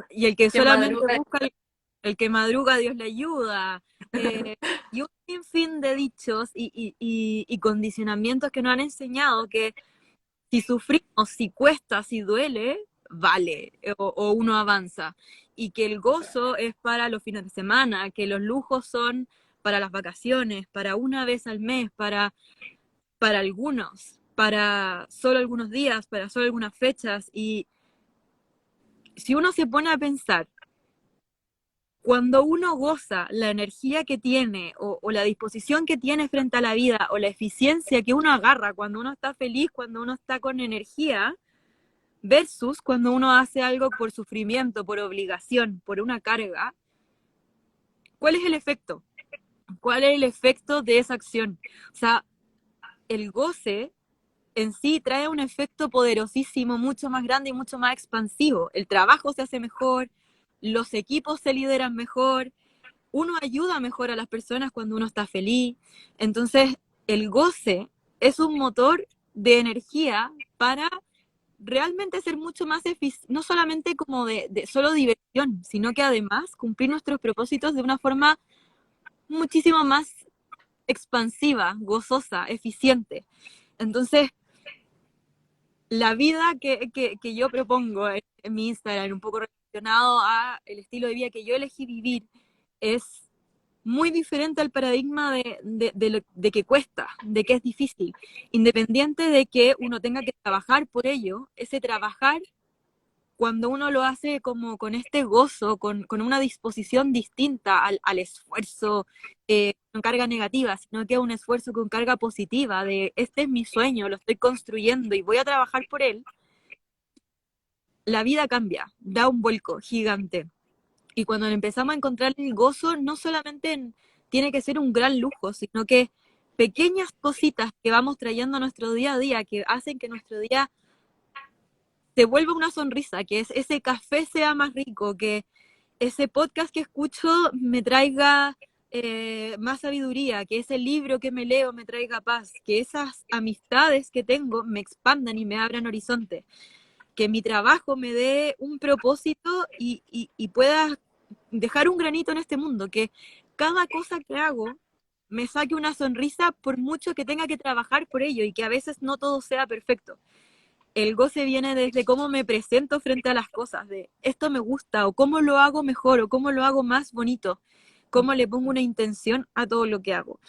y el que que solamente madruga. busca, el que madruga, Dios le ayuda. Y un sinfín de dichos y condicionamientos que nos han enseñado que si sufrimos, si cuesta, si duele, vale, o uno avanza. Y que el gozo es para los fines de semana, que los lujos son para las vacaciones, para una vez al mes, para algunos, para solo algunos días, para solo algunas fechas. Y si uno se pone a pensar, cuando uno goza la energía que tiene o la disposición que tiene frente a la vida o la eficiencia que uno agarra cuando uno está feliz, cuando uno está con energía, versus cuando uno hace algo por sufrimiento, por obligación, por una carga, ¿cuál es el efecto? ¿Cuál es el efecto de esa acción? O sea, el goce en sí trae un efecto poderosísimo, mucho más grande y mucho más expansivo. El trabajo se hace mejor, los equipos se lideran mejor, uno ayuda mejor a las personas cuando uno está feliz. Entonces, el goce es un motor de energía para realmente ser mucho más eficiente, no solamente como de solo diversión, sino que además cumplir nuestros propósitos de una forma muchísimo más expansiva, gozosa, eficiente. Entonces, la vida que yo propongo en mi Instagram, un poco relacionado a el estilo de vida que yo elegí vivir, es muy diferente al paradigma de que cuesta, de que es difícil. Independiente de que uno tenga que trabajar por ello, ese trabajar, cuando uno lo hace como con este gozo, con una disposición distinta al esfuerzo con carga negativa, sino que es un esfuerzo con carga positiva, de este es mi sueño, lo estoy construyendo y voy a trabajar por él, la vida cambia, da un vuelco gigante. Y cuando empezamos a encontrar el gozo, no solamente tiene que ser un gran lujo, sino que pequeñas cositas que vamos trayendo a nuestro día a día, que hacen que nuestro día se vuelva una sonrisa, que ese café sea más rico, que ese podcast que escucho me traiga más sabiduría, que ese libro que me leo me traiga paz, que esas amistades que tengo me expandan y me abran horizontes, que mi trabajo me dé un propósito y pueda dejar un granito en este mundo, que cada cosa que hago me saque una sonrisa por mucho que tenga que trabajar por ello y que a veces no todo sea perfecto. El goce viene desde cómo me presento frente a las cosas, de esto me gusta, o cómo lo hago mejor, o cómo lo hago más bonito, cómo le pongo una intención a todo lo que hago.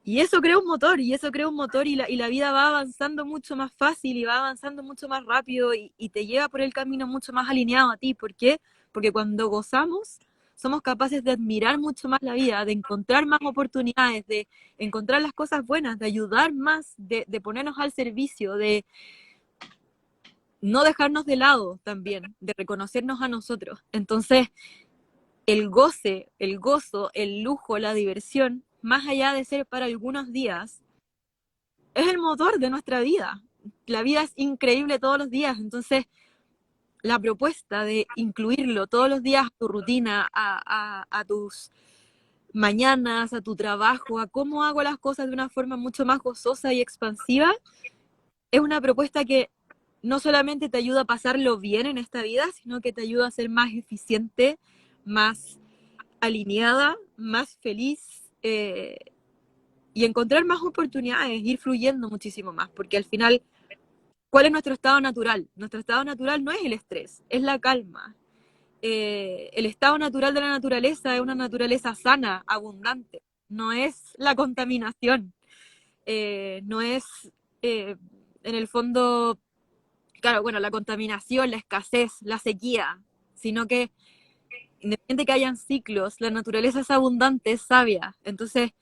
Y eso crea un motor, y eso crea un motor, y la vida va avanzando mucho más fácil, y va avanzando mucho más rápido, y te lleva por el camino mucho más alineado a ti. ¿Por qué? Porque cuando gozamos, somos capaces de admirar mucho más la vida, de encontrar más oportunidades, de encontrar las cosas buenas, de ayudar más, de ponernos al servicio, de no dejarnos de lado también, de reconocernos a nosotros. Entonces, el goce, el gozo, el lujo, la diversión, más allá de ser para algunos días, es el motor de nuestra vida. La vida es increíble todos los días, entonces la propuesta de incluirlo todos los días a tu rutina, a tus mañanas, a tu trabajo, a cómo hago las cosas de una forma mucho más gozosa y expansiva, es una propuesta que no solamente te ayuda a pasarlo bien en esta vida, sino que te ayuda a ser más eficiente, más alineada, más feliz y encontrar más oportunidades, ir fluyendo muchísimo más, porque al final, ¿cuál es nuestro estado natural? Nuestro estado natural no es el estrés, es la calma. El estado natural de la naturaleza es una naturaleza sana, abundante, no es la contaminación, no es eh, en el fondo, claro, bueno, la contaminación, la escasez, la sequía, sino que independiente que hayan ciclos, la naturaleza es abundante, es sabia. Entonces,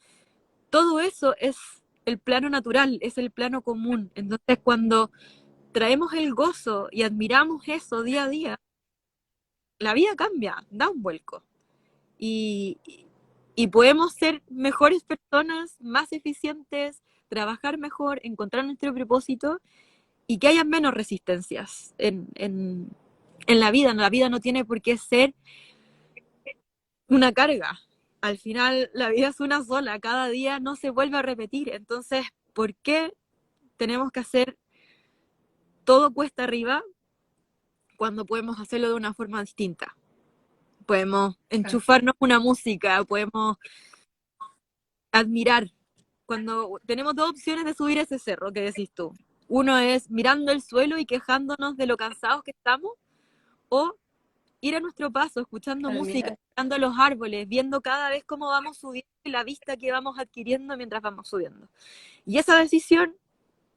todo eso es el plano natural, es el plano común. Entonces, cuando traemos el gozo y admiramos eso día a día, la vida cambia, da un vuelco. Y, y podemos ser mejores personas, más eficientes, trabajar mejor, encontrar nuestro propósito y que haya menos resistencias en la vida. La vida no tiene por qué ser una carga. al final la vida es una sola, cada día no se vuelve a repetir, entonces, ¿por qué tenemos que hacer todo cuesta arriba cuando podemos hacerlo de una forma distinta? Podemos Claro. enchufarnos una música, podemos admirar. Cuando tenemos dos opciones de subir ese cerro, ¿qué decís tú? Uno es mirando el suelo y quejándonos de lo cansados que estamos, o ir a nuestro paso, escuchando música, Admirar. mirando los árboles, viendo cada vez cómo vamos subiendo y la vista que vamos adquiriendo mientras vamos subiendo. Y esa decisión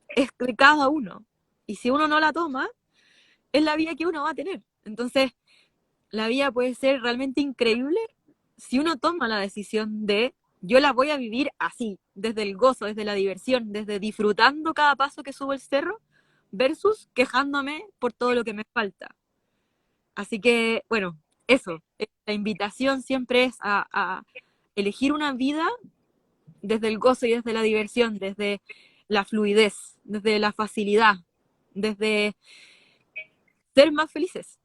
es de cada uno. Y si uno no la toma, es la vida que uno va a tener. Entonces, la vida puede ser realmente increíble si uno toma la decisión de yo la voy a vivir así, desde el gozo, desde la diversión, desde disfrutando cada paso que subo el cerro, versus quejándome por todo lo que me falta. Así que, bueno, eso, la invitación siempre es a elegir una vida desde el gozo y desde la diversión, desde la fluidez, desde la facilidad, desde ser más felices.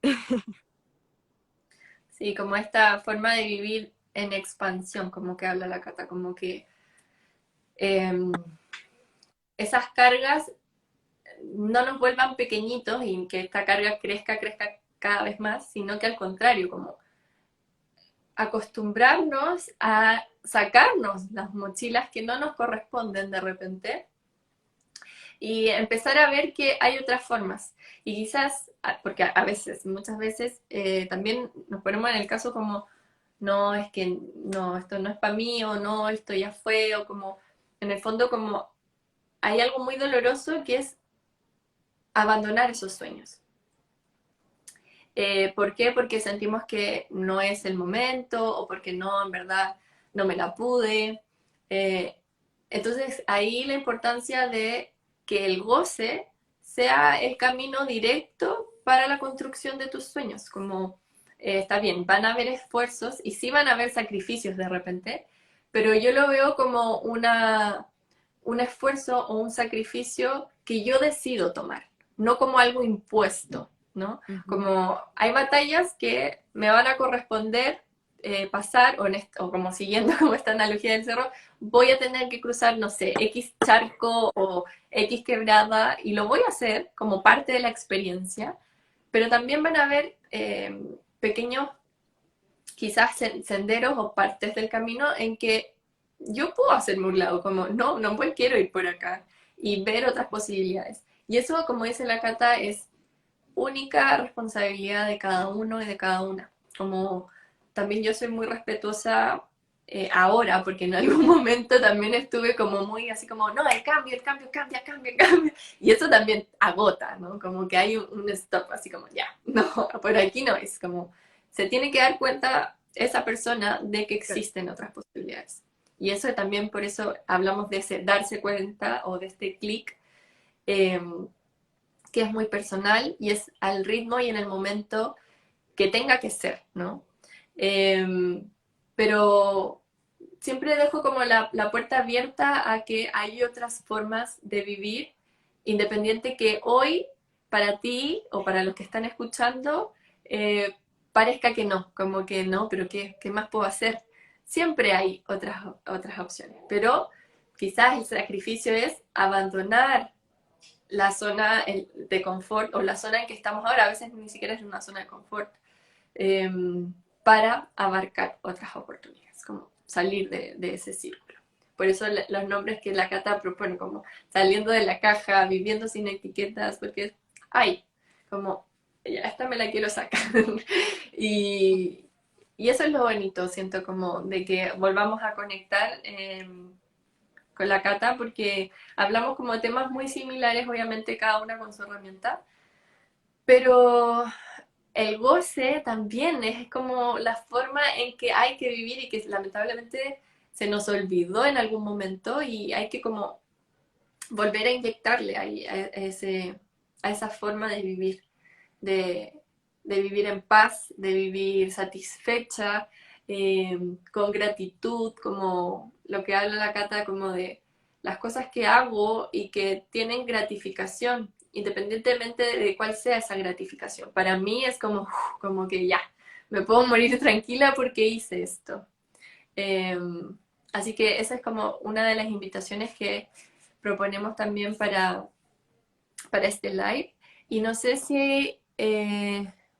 Sí, como esta forma de vivir en expansión, como que habla la Cata, como que eh, esas cargas no nos vuelvan pequeñitos y que esta carga crezca, crezca cada vez más, sino que al contrario, como acostumbrarnos a sacarnos las mochilas que no nos corresponden de repente y empezar a ver que hay otras formas. Y quizás, porque a veces, muchas veces, también nos ponemos en el caso como, no, es que no, esto no es para mí, o no, esto ya fue, o como, en el fondo como hay algo muy doloroso que es abandonar esos sueños. ¿Por qué? Porque sentimos que no es el momento o porque no, en verdad, no me la pude. Eh, entonces, ahí la importancia de que el goce sea el camino directo para la construcción de tus sueños. Como, está bien, van a haber esfuerzos y sí van a haber sacrificios de repente, pero yo lo veo como un esfuerzo o un sacrificio que yo decido tomar, no como algo impuesto, ¿no? Uh -huh. Como hay batallas que me van a corresponder pasar, o como siguiendo como esta analogía del cerro, voy a tener que cruzar, no sé, X charco o X quebrada y lo voy a hacer como parte de la experiencia, pero también van a haber pequeños, quizás senderos o partes del camino en que yo puedo hacerme un lado, como no, no pues quiero ir por acá y ver otras posibilidades. Y eso, como dice la Cata, es única responsabilidad de cada uno y de cada una. Como también yo soy muy respetuosa ahora, porque en algún momento también estuve como muy así como, no, el cambio, cambia, cambia, cambia. Y eso también agota, ¿no? Como que hay un stop, así como, ya, no, por aquí no es, como se tiene que dar cuenta esa persona de que existen otras posibilidades. Y eso también, por eso hablamos de ese darse cuenta o de este clic, eh, que es muy personal y es al ritmo y en el momento que tenga que ser, ¿no? Pero siempre dejo como la puerta abierta a que hay otras formas de vivir, independiente que hoy para ti o para los que están escuchando parezca que no, como que no, pero ¿qué más puedo hacer? Siempre hay otras opciones, pero quizás el sacrificio es abandonar la zona de confort o la zona en que estamos ahora, a veces ni siquiera es una zona de confort, eh, para abarcar otras oportunidades, como salir de ese círculo. Por eso los nombres que la Cata propone, como saliendo de la caja, viviendo sin etiquetas, porque hay como, ya, esta me la quiero sacar. y, y eso es lo bonito, siento como de que volvamos a conectar con la Cata, porque hablamos como de temas muy similares, obviamente cada una con su herramienta, pero el goce también es como la forma en que hay que vivir y que lamentablemente se nos olvidó en algún momento y hay que como volver a inyectarle a esa forma de vivir, de vivir en paz, de vivir satisfecha, con gratitud, como lo que habla la Cata, como de las cosas que hago y que tienen gratificación, independientemente de cuál sea esa gratificación. Para mí es como, como que ya, me puedo morir tranquila porque hice esto. Así que esa es como una de las invitaciones que proponemos también para este live. Y no sé si,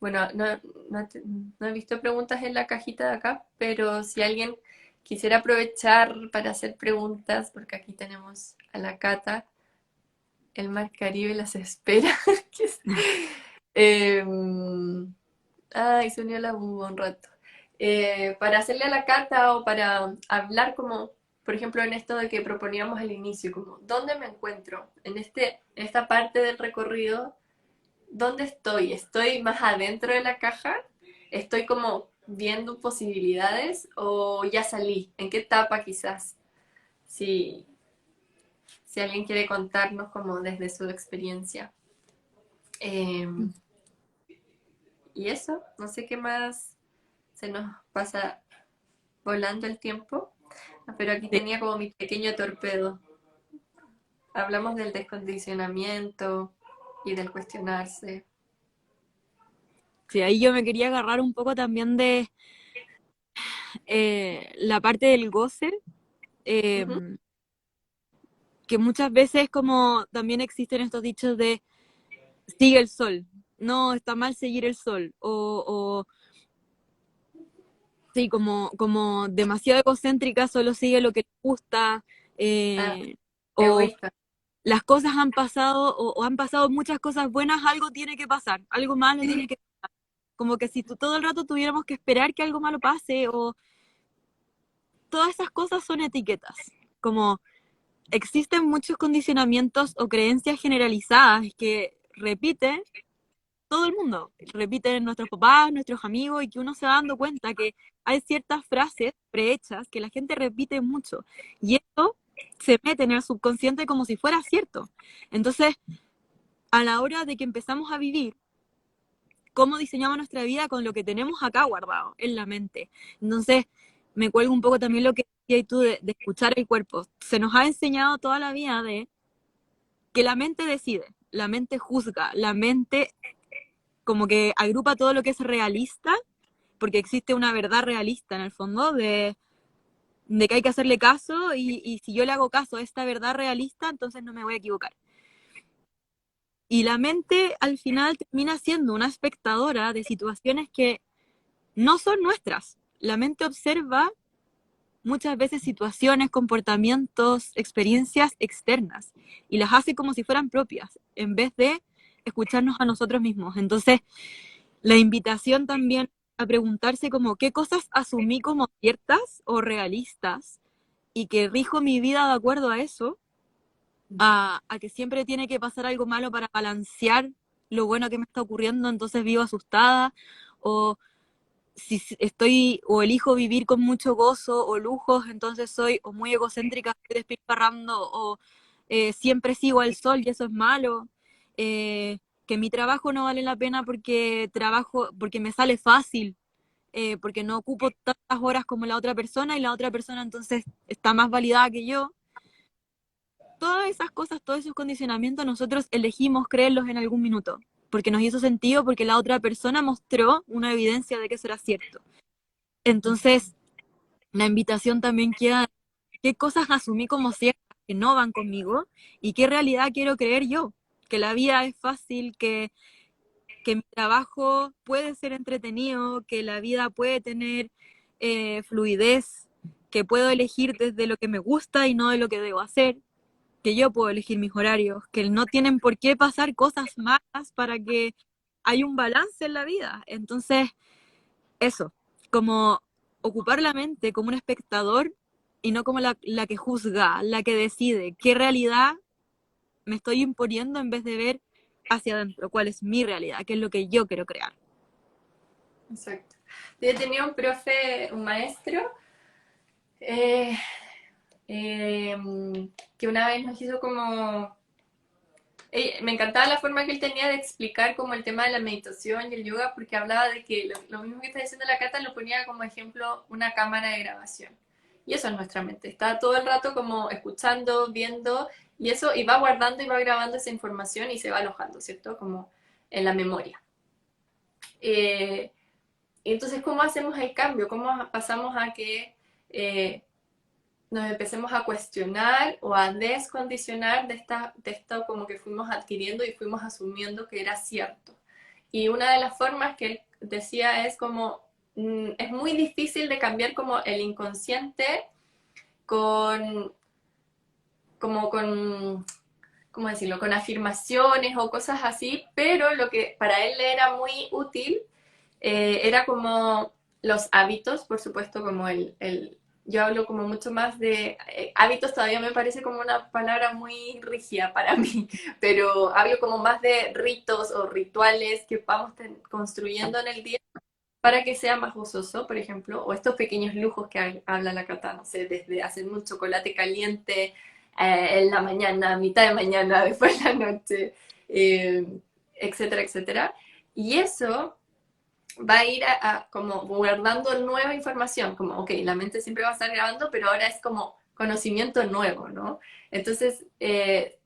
bueno, no he visto preguntas en la cajita de acá, pero si alguien quisiera aprovechar para hacer preguntas, porque aquí tenemos a la Cata, el Mar Caribe las espera. Eh, Ay, se unió la buba un rato. Para hacerle a la Cata o para hablar como, por ejemplo, en esto de que proponíamos al inicio, como, ¿dónde me encuentro? En esta parte del recorrido, ¿dónde estoy? ¿Estoy más adentro de la caja? ¿Estoy como viendo posibilidades o ya salí? ¿En qué etapa quizás? Si, si alguien quiere contarnos como desde su experiencia. Eh, y eso, no sé qué más se nos pasa volando el tiempo. Pero aquí Sí, tenía como mi pequeño torpedo. Hablamos del descondicionamiento y del cuestionarse. sí, ahí yo me quería agarrar un poco también de la parte del goce, eh, Ujú. que muchas veces como también existen estos dichos de sigue el sol, no, está mal seguir el sol, o sí, como demasiado egocéntrica, solo sigue lo que le gusta, Ah, eh, o egoísta. las cosas han pasado, o han pasado muchas cosas buenas, algo tiene que pasar, algo malo tiene que pasar. Como que si todo el rato tuviéramos que esperar que algo malo pase, o todas esas cosas son etiquetas. Como existen muchos condicionamientos o creencias generalizadas que repiten todo el mundo, repiten nuestros papás, nuestros amigos, y que uno se va dando cuenta que hay ciertas frases prehechas que la gente repite mucho, y esto se mete en el subconsciente como si fuera cierto. Entonces, a la hora de que empezamos a vivir, cómo diseñamos nuestra vida con lo que tenemos acá guardado en la mente. Entonces, me cuelgo un poco también lo que decías tú de escuchar el cuerpo. Se nos ha enseñado toda la vida de que la mente decide, la mente juzga, la mente como que agrupa todo lo que es realista, porque existe una verdad realista en el fondo de que hay que hacerle caso, y si yo le hago caso a esta verdad realista, entonces no me voy a equivocar. Y la mente al final termina siendo una espectadora de situaciones que no son nuestras. La mente observa muchas veces situaciones, comportamientos, experiencias externas, y las hace como si fueran propias, en vez de escucharnos a nosotros mismos. Entonces, la invitación también a preguntarse como qué cosas asumí como ciertas o realistas y que rijo mi vida de acuerdo a eso, a que siempre tiene que pasar algo malo para balancear lo bueno que me está ocurriendo, entonces vivo asustada, o si estoy o elijo vivir con mucho gozo o lujos, entonces soy o muy egocéntrica, estoy despilfarrando, o siempre sigo al sol y eso es malo, que mi trabajo no vale la pena porque trabajo, porque me sale fácil, porque no ocupo tantas horas como la otra persona, y la otra persona entonces está más validada que yo. Todas esas cosas, todos esos condicionamientos, nosotros elegimos creerlos en algún minuto, porque nos hizo sentido, porque la otra persona mostró una evidencia de que eso era cierto. Entonces, la invitación también queda, qué cosas asumí como ciertas que no van conmigo, y qué realidad quiero creer yo, que la vida es fácil, que mi trabajo puede ser entretenido, que la vida puede tener fluidez, que puedo elegir desde lo que me gusta y no de lo que debo hacer, que yo puedo elegir mis horarios, que no tienen por qué pasar cosas malas para que haya un balance en la vida. Entonces, eso, como ocupar la mente como un espectador y no como la que juzga, la que decide qué realidad me estoy imponiendo, en vez de ver hacia adentro cuál es mi realidad, qué es lo que yo quiero crear. Exacto. Yo tenía un profe, un maestro, eh, eh, que una vez nos hizo como... me encantaba la forma que él tenía de explicar como el tema de la meditación y el yoga, porque hablaba de que lo mismo que está diciendo la Cata lo ponía como ejemplo una cámara de grabación. Y eso es nuestra mente. Está todo el rato como escuchando, viendo, y eso, y va guardando y va grabando esa información y se va alojando, ¿cierto? Como en la memoria. Eh, entonces, ¿cómo hacemos el cambio? ¿Cómo pasamos a que eh, nos empecemos a cuestionar o a descondicionar de esto como que fuimos adquiriendo y fuimos asumiendo que era cierto. Y una de las formas que él decía es como, es muy difícil de cambiar como el inconsciente con, como con, ¿cómo decirlo?, con afirmaciones o cosas así, pero lo que para él era muy útil era como los hábitos, por supuesto, como yo hablo como mucho más de hábitos, todavía me parece como una palabra muy rígida para mí, pero hablo como más de ritos o rituales que vamos construyendo en el día para que sea más gozoso, por ejemplo, o estos pequeños lujos que habla la Cata, no sé, desde hacer un chocolate caliente en la mañana, a mitad de mañana, después de la noche, eh, etcétera, etcétera. Y eso va a ir como guardando nueva información, como, ok, la mente siempre va a estar grabando, pero ahora es como conocimiento nuevo, ¿no? Entonces,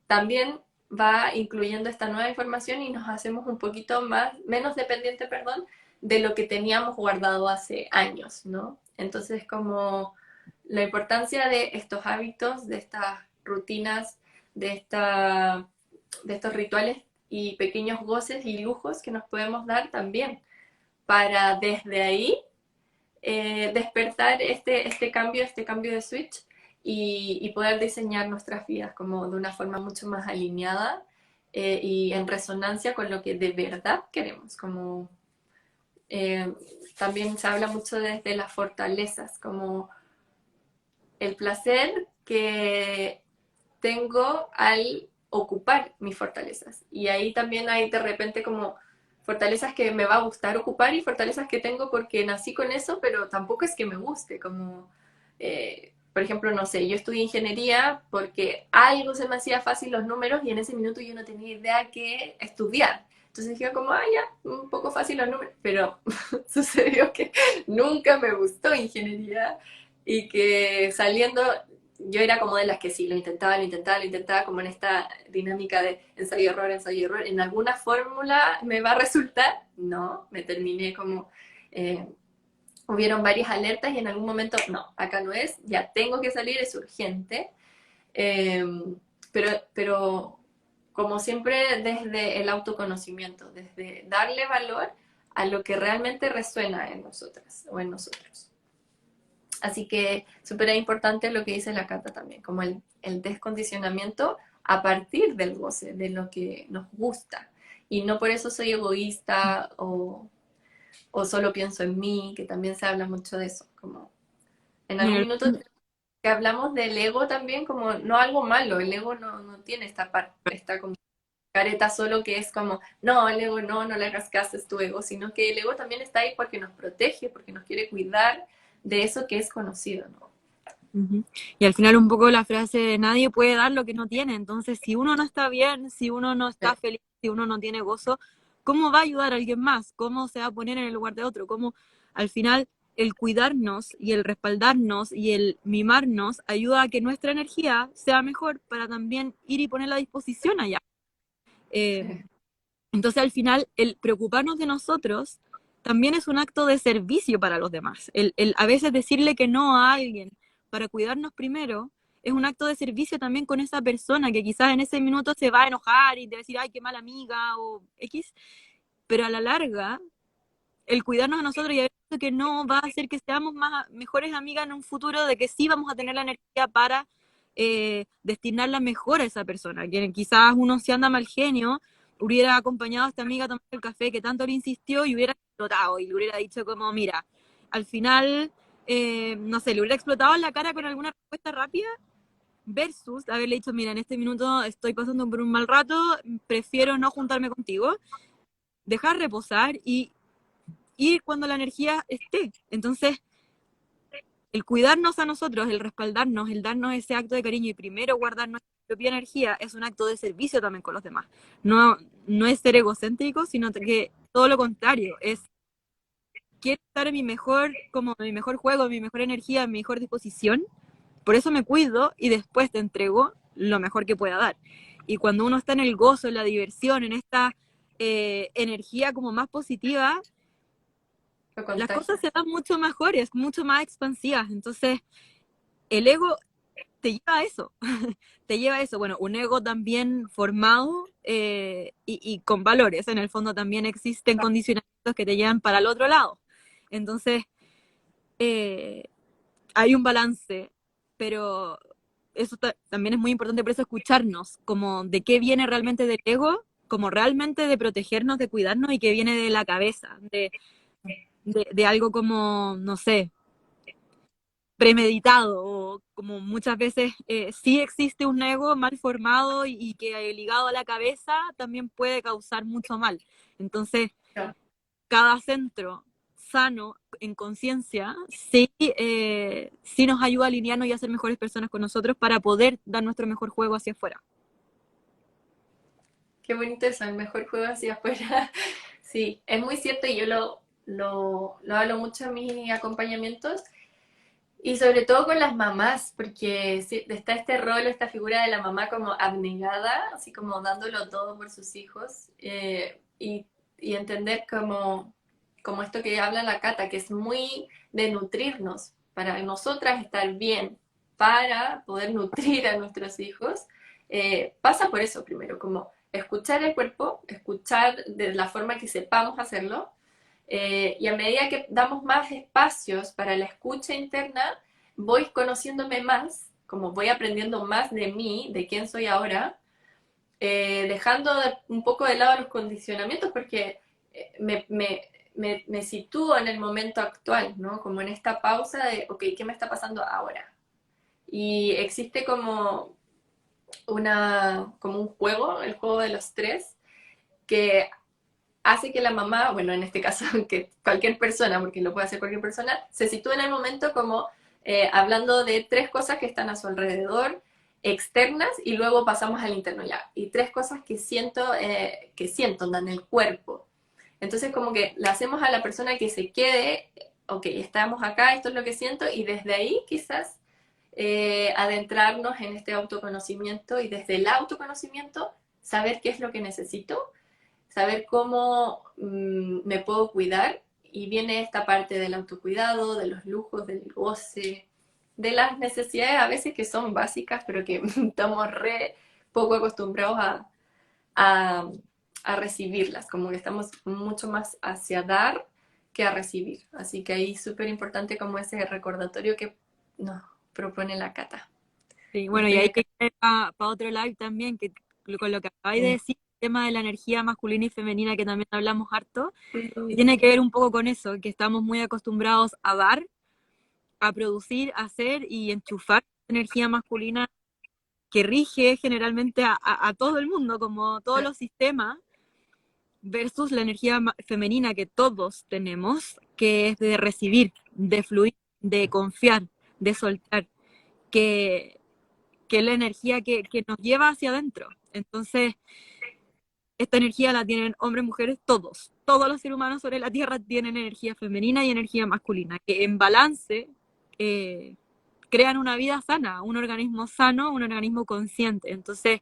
también va incluyendo esta nueva información y nos hacemos un poquito menos dependiente, perdón, de lo que teníamos guardado hace años, ¿no? Entonces, como la importancia de estos hábitos, de estas rutinas, de, esta, de estos rituales y pequeños goces y lujos que nos podemos dar también para desde ahí despertar este cambio de switch y poder diseñar nuestras vidas como de una forma mucho más alineada y en resonancia con lo que de verdad queremos. Como eh, también se habla mucho desde las fortalezas, como el placer que tengo al ocupar mis fortalezas. Y ahí también hay de repente como fortalezas que me va a gustar ocupar y fortalezas que tengo porque nací con eso, pero tampoco es que me guste, como, por ejemplo, no sé, yo estudié ingeniería porque algo se me hacía fácil los números y en ese minuto yo no tenía idea qué estudiar. Entonces dije como, ya, un poco fácil los números, pero sucedió que nunca me gustó ingeniería y que saliendo yo era como de las que sí, lo intentaba, como en esta dinámica de ensayo, error, en alguna fórmula me va a resultar, no, me terminé como, eh, hubieron varias alertas y en algún momento, no, acá no es, ya tengo que salir, es urgente, eh, pero como siempre desde el autoconocimiento, desde darle valor a lo que realmente resuena en nosotras o en nosotros. Así que súper importante lo que dice la carta también, como el descondicionamiento a partir del goce, de lo que nos gusta. Y no por eso soy egoísta o solo pienso en mí, que también se habla mucho de eso. Como en algún Mira, minuto que hablamos del ego también, como no algo malo, el ego no tiene esta parte, esta como careta solo que es como, no, el ego no le hagas caso, es tu ego, sino que el ego también está ahí porque nos protege, porque nos quiere cuidar de eso que es conocido, ¿no? ujú. Y al final un poco la frase de nadie puede dar lo que no tiene. Entonces, si uno no está bien, si uno no está feliz, si uno no tiene gozo, ¿cómo va a ayudar a alguien más? ¿Cómo se va a poner en el lugar de otro? ¿Cómo al final el cuidarnos y el respaldarnos y el mimarnos ayuda a que nuestra energía sea mejor para también ir y ponerla a disposición allá? Eh, Sí. entonces, al final, el preocuparnos de nosotros también es un acto de servicio para los demás. El a veces decirle que no a alguien para cuidarnos primero es un acto de servicio también con esa persona que quizás en ese minuto se va a enojar y te va a decir, ay, qué mala amiga o X, pero a la larga, el cuidarnos a nosotros y a veces que no va a hacer que seamos mejores amigas en un futuro, de que sí vamos a tener la energía para destinarla mejor a esa persona. Que quizás uno si anda mal genio, hubiera acompañado a esta amiga a tomar el café que tanto le insistió y hubiera explotado y le hubiera dicho como, mira, al final, no sé, le hubiera explotado en la cara con alguna respuesta rápida versus haberle dicho, mira, en este minuto estoy pasando por un mal rato, prefiero no juntarme contigo, dejar reposar y ir cuando la energía esté. Entonces, el cuidarnos a nosotros, el respaldarnos, el darnos ese acto de cariño y primero guardar nuestra propia energía es un acto de servicio también con los demás. No es ser egocéntrico, sino que todo lo contrario, es quiero estar en mi mejor, como en mi mejor juego, en mi mejor energía, en mi mejor disposición. Por eso me cuido y después te entrego lo mejor que pueda dar. Y cuando uno está en el gozo, en la diversión, en esta energía como más positiva, lo las cosas contagia. se dan mucho mejores, mucho más expansivas. Entonces, el ego te lleva a eso, te lleva a eso. Bueno, un ego también formado y con valores, en el fondo también existen condicionamientos que te llevan para el otro lado. Entonces, eh, hay un balance, pero eso también es muy importante, por eso escucharnos, como de qué viene realmente del ego, como realmente de protegernos, de cuidarnos y qué viene de la cabeza, de algo como, no sé, premeditado, o como muchas veces sí existe un ego mal formado y que ligado a la cabeza también puede causar mucho mal. Entonces, cada centro sano, en conciencia, sí, sí nos ayuda a alinearnos y a ser mejores personas con nosotros para poder dar nuestro mejor juego hacia afuera. Qué bonito eso, el mejor juego hacia afuera. Sí, es muy cierto y yo lo hablo mucho en mis acompañamientos y sobre todo con las mamás, porque sí, está este rol, esta figura de la mamá como abnegada, así como dándolo todo por sus hijos y entender como esto que habla la Cata, que es muy de nutrirnos, para nosotras estar bien, para poder nutrir a nuestros hijos, pasa por eso primero, como escuchar el cuerpo, escuchar de la forma que sepamos hacerlo, y a medida que damos más espacios para la escucha interna, voy conociéndome más, como voy aprendiendo más de mí, de quién soy ahora, dejando un poco de lado los condicionamientos porque me sitúo en el momento actual, ¿no? Como en esta pausa de, ok, ¿qué me está pasando ahora? Y existe como un juego, el juego de los tres, que hace que la mamá, bueno, en este caso, que cualquier persona, porque lo puede hacer cualquier persona, se sitúe en el momento como hablando de tres cosas que están a su alrededor, externas, y luego pasamos al interno ya. Y tres cosas que siento, en el cuerpo. Entonces, como que le hacemos a la persona que se quede, ok, estamos acá, esto es lo que siento, y desde ahí quizás adentrarnos en este autoconocimiento y desde el autoconocimiento saber qué es lo que necesito, saber cómo me puedo cuidar y viene esta parte del autocuidado, de los lujos, del goce, de las necesidades a veces que son básicas, pero que estamos re poco acostumbrados a, a recibirlas, como que estamos mucho más hacia dar que a recibir. Así que ahí súper importante como ese recordatorio que nos propone la Cata. Sí, Y bueno, y estoy ahí acá. que para otro live también, que con lo que acabáis de decir, el tema de la energía masculina y femenina, que también hablamos harto, que tiene que ver un poco con eso, que estamos muy acostumbrados a dar, a producir, a hacer y enchufar energía masculina que rige generalmente a todo el mundo, como todos los sistemas, versus la energía femenina que todos tenemos, que es de recibir, de fluir, de confiar, de soltar, que, que es la energía que nos lleva hacia adentro. Entonces, esta energía la tienen hombres, mujeres, todos. Todos los seres humanos sobre la Tierra tienen energía femenina y energía masculina, que en balance eh, crean una vida sana, un organismo sano, un organismo consciente. Entonces,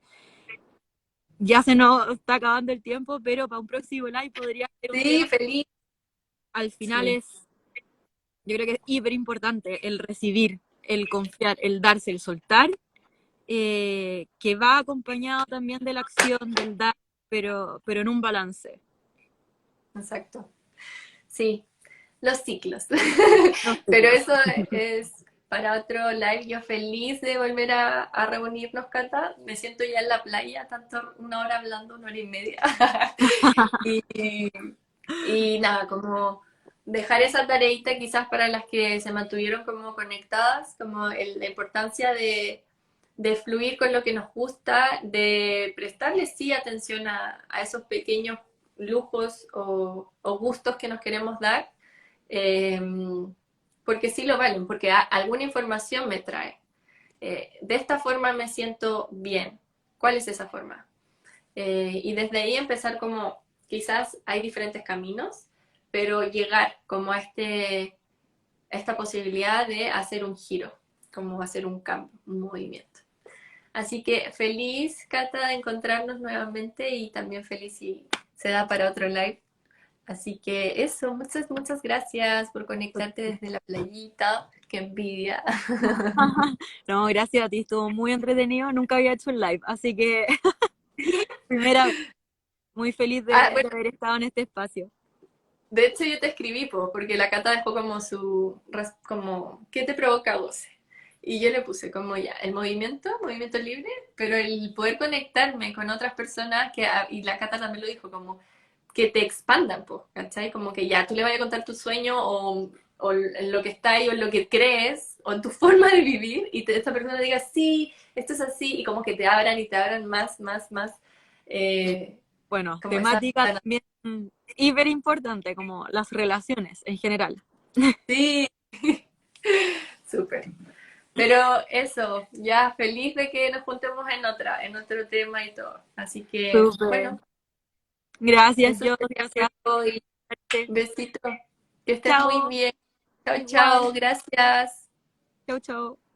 ya se nos está acabando el tiempo, pero para un próximo live podría ser un Sí, tema. feliz. Al final Sí, yo creo que es hiper importante el recibir, el confiar, el darse, el soltar, que va acompañado también de la acción, del dar, pero en un balance. exacto. Sí, los ciclos. Los Pero ciclos. eso es para otro live. Yo feliz de volver a reunirnos, Cata. Me siento ya en la playa, tanto una hora hablando, una hora y media. Y, y nada, como dejar esa tareita quizás para las que se mantuvieron como conectadas, como la importancia de fluir con lo que nos gusta, de prestarle sí atención a esos pequeños lujos o gustos que nos queremos dar, eh, porque sí lo valen, porque alguna información me trae. De esta forma me siento bien. ¿Cuál es esa forma? Y desde ahí empezar como, quizás hay diferentes caminos, pero llegar como a esta posibilidad de hacer un giro, como hacer un cambio, un movimiento. Así que feliz, Cata, de encontrarnos nuevamente y también feliz si se da para otro live. Así que eso, muchas, muchas gracias por conectarte desde la playita. Qué envidia. No, gracias a ti, estuvo muy entretenido, nunca había hecho un live, así que primera vez, muy feliz Ah, de bueno, haber estado en este espacio. de hecho yo te escribí, po, porque la Cata dejó como como, ¿qué te provoca goce? Y yo le puse como ya, el movimiento libre, pero el poder conectarme con otras personas, y la Cata también lo dijo, como que te expandan, pues, ¿cachai? Como que ya tú le vayas a contar tu sueño o en lo que está ahí o en lo que crees o en tu forma de vivir y esta persona diga, sí, esto es así y como que te abran y te abran más, más, más, eh, Bueno, como esa temática ventana. también hiper importante, como las relaciones en general. Sí, súper. Pero eso, ya feliz de que nos juntemos en otro tema y todo. Así que, Súper. bueno, Gracias, eso yo, sería por gracias. hoy. Besito, que estés muy Chao, bien. Chao, igual. chao, gracias. Chao, chao.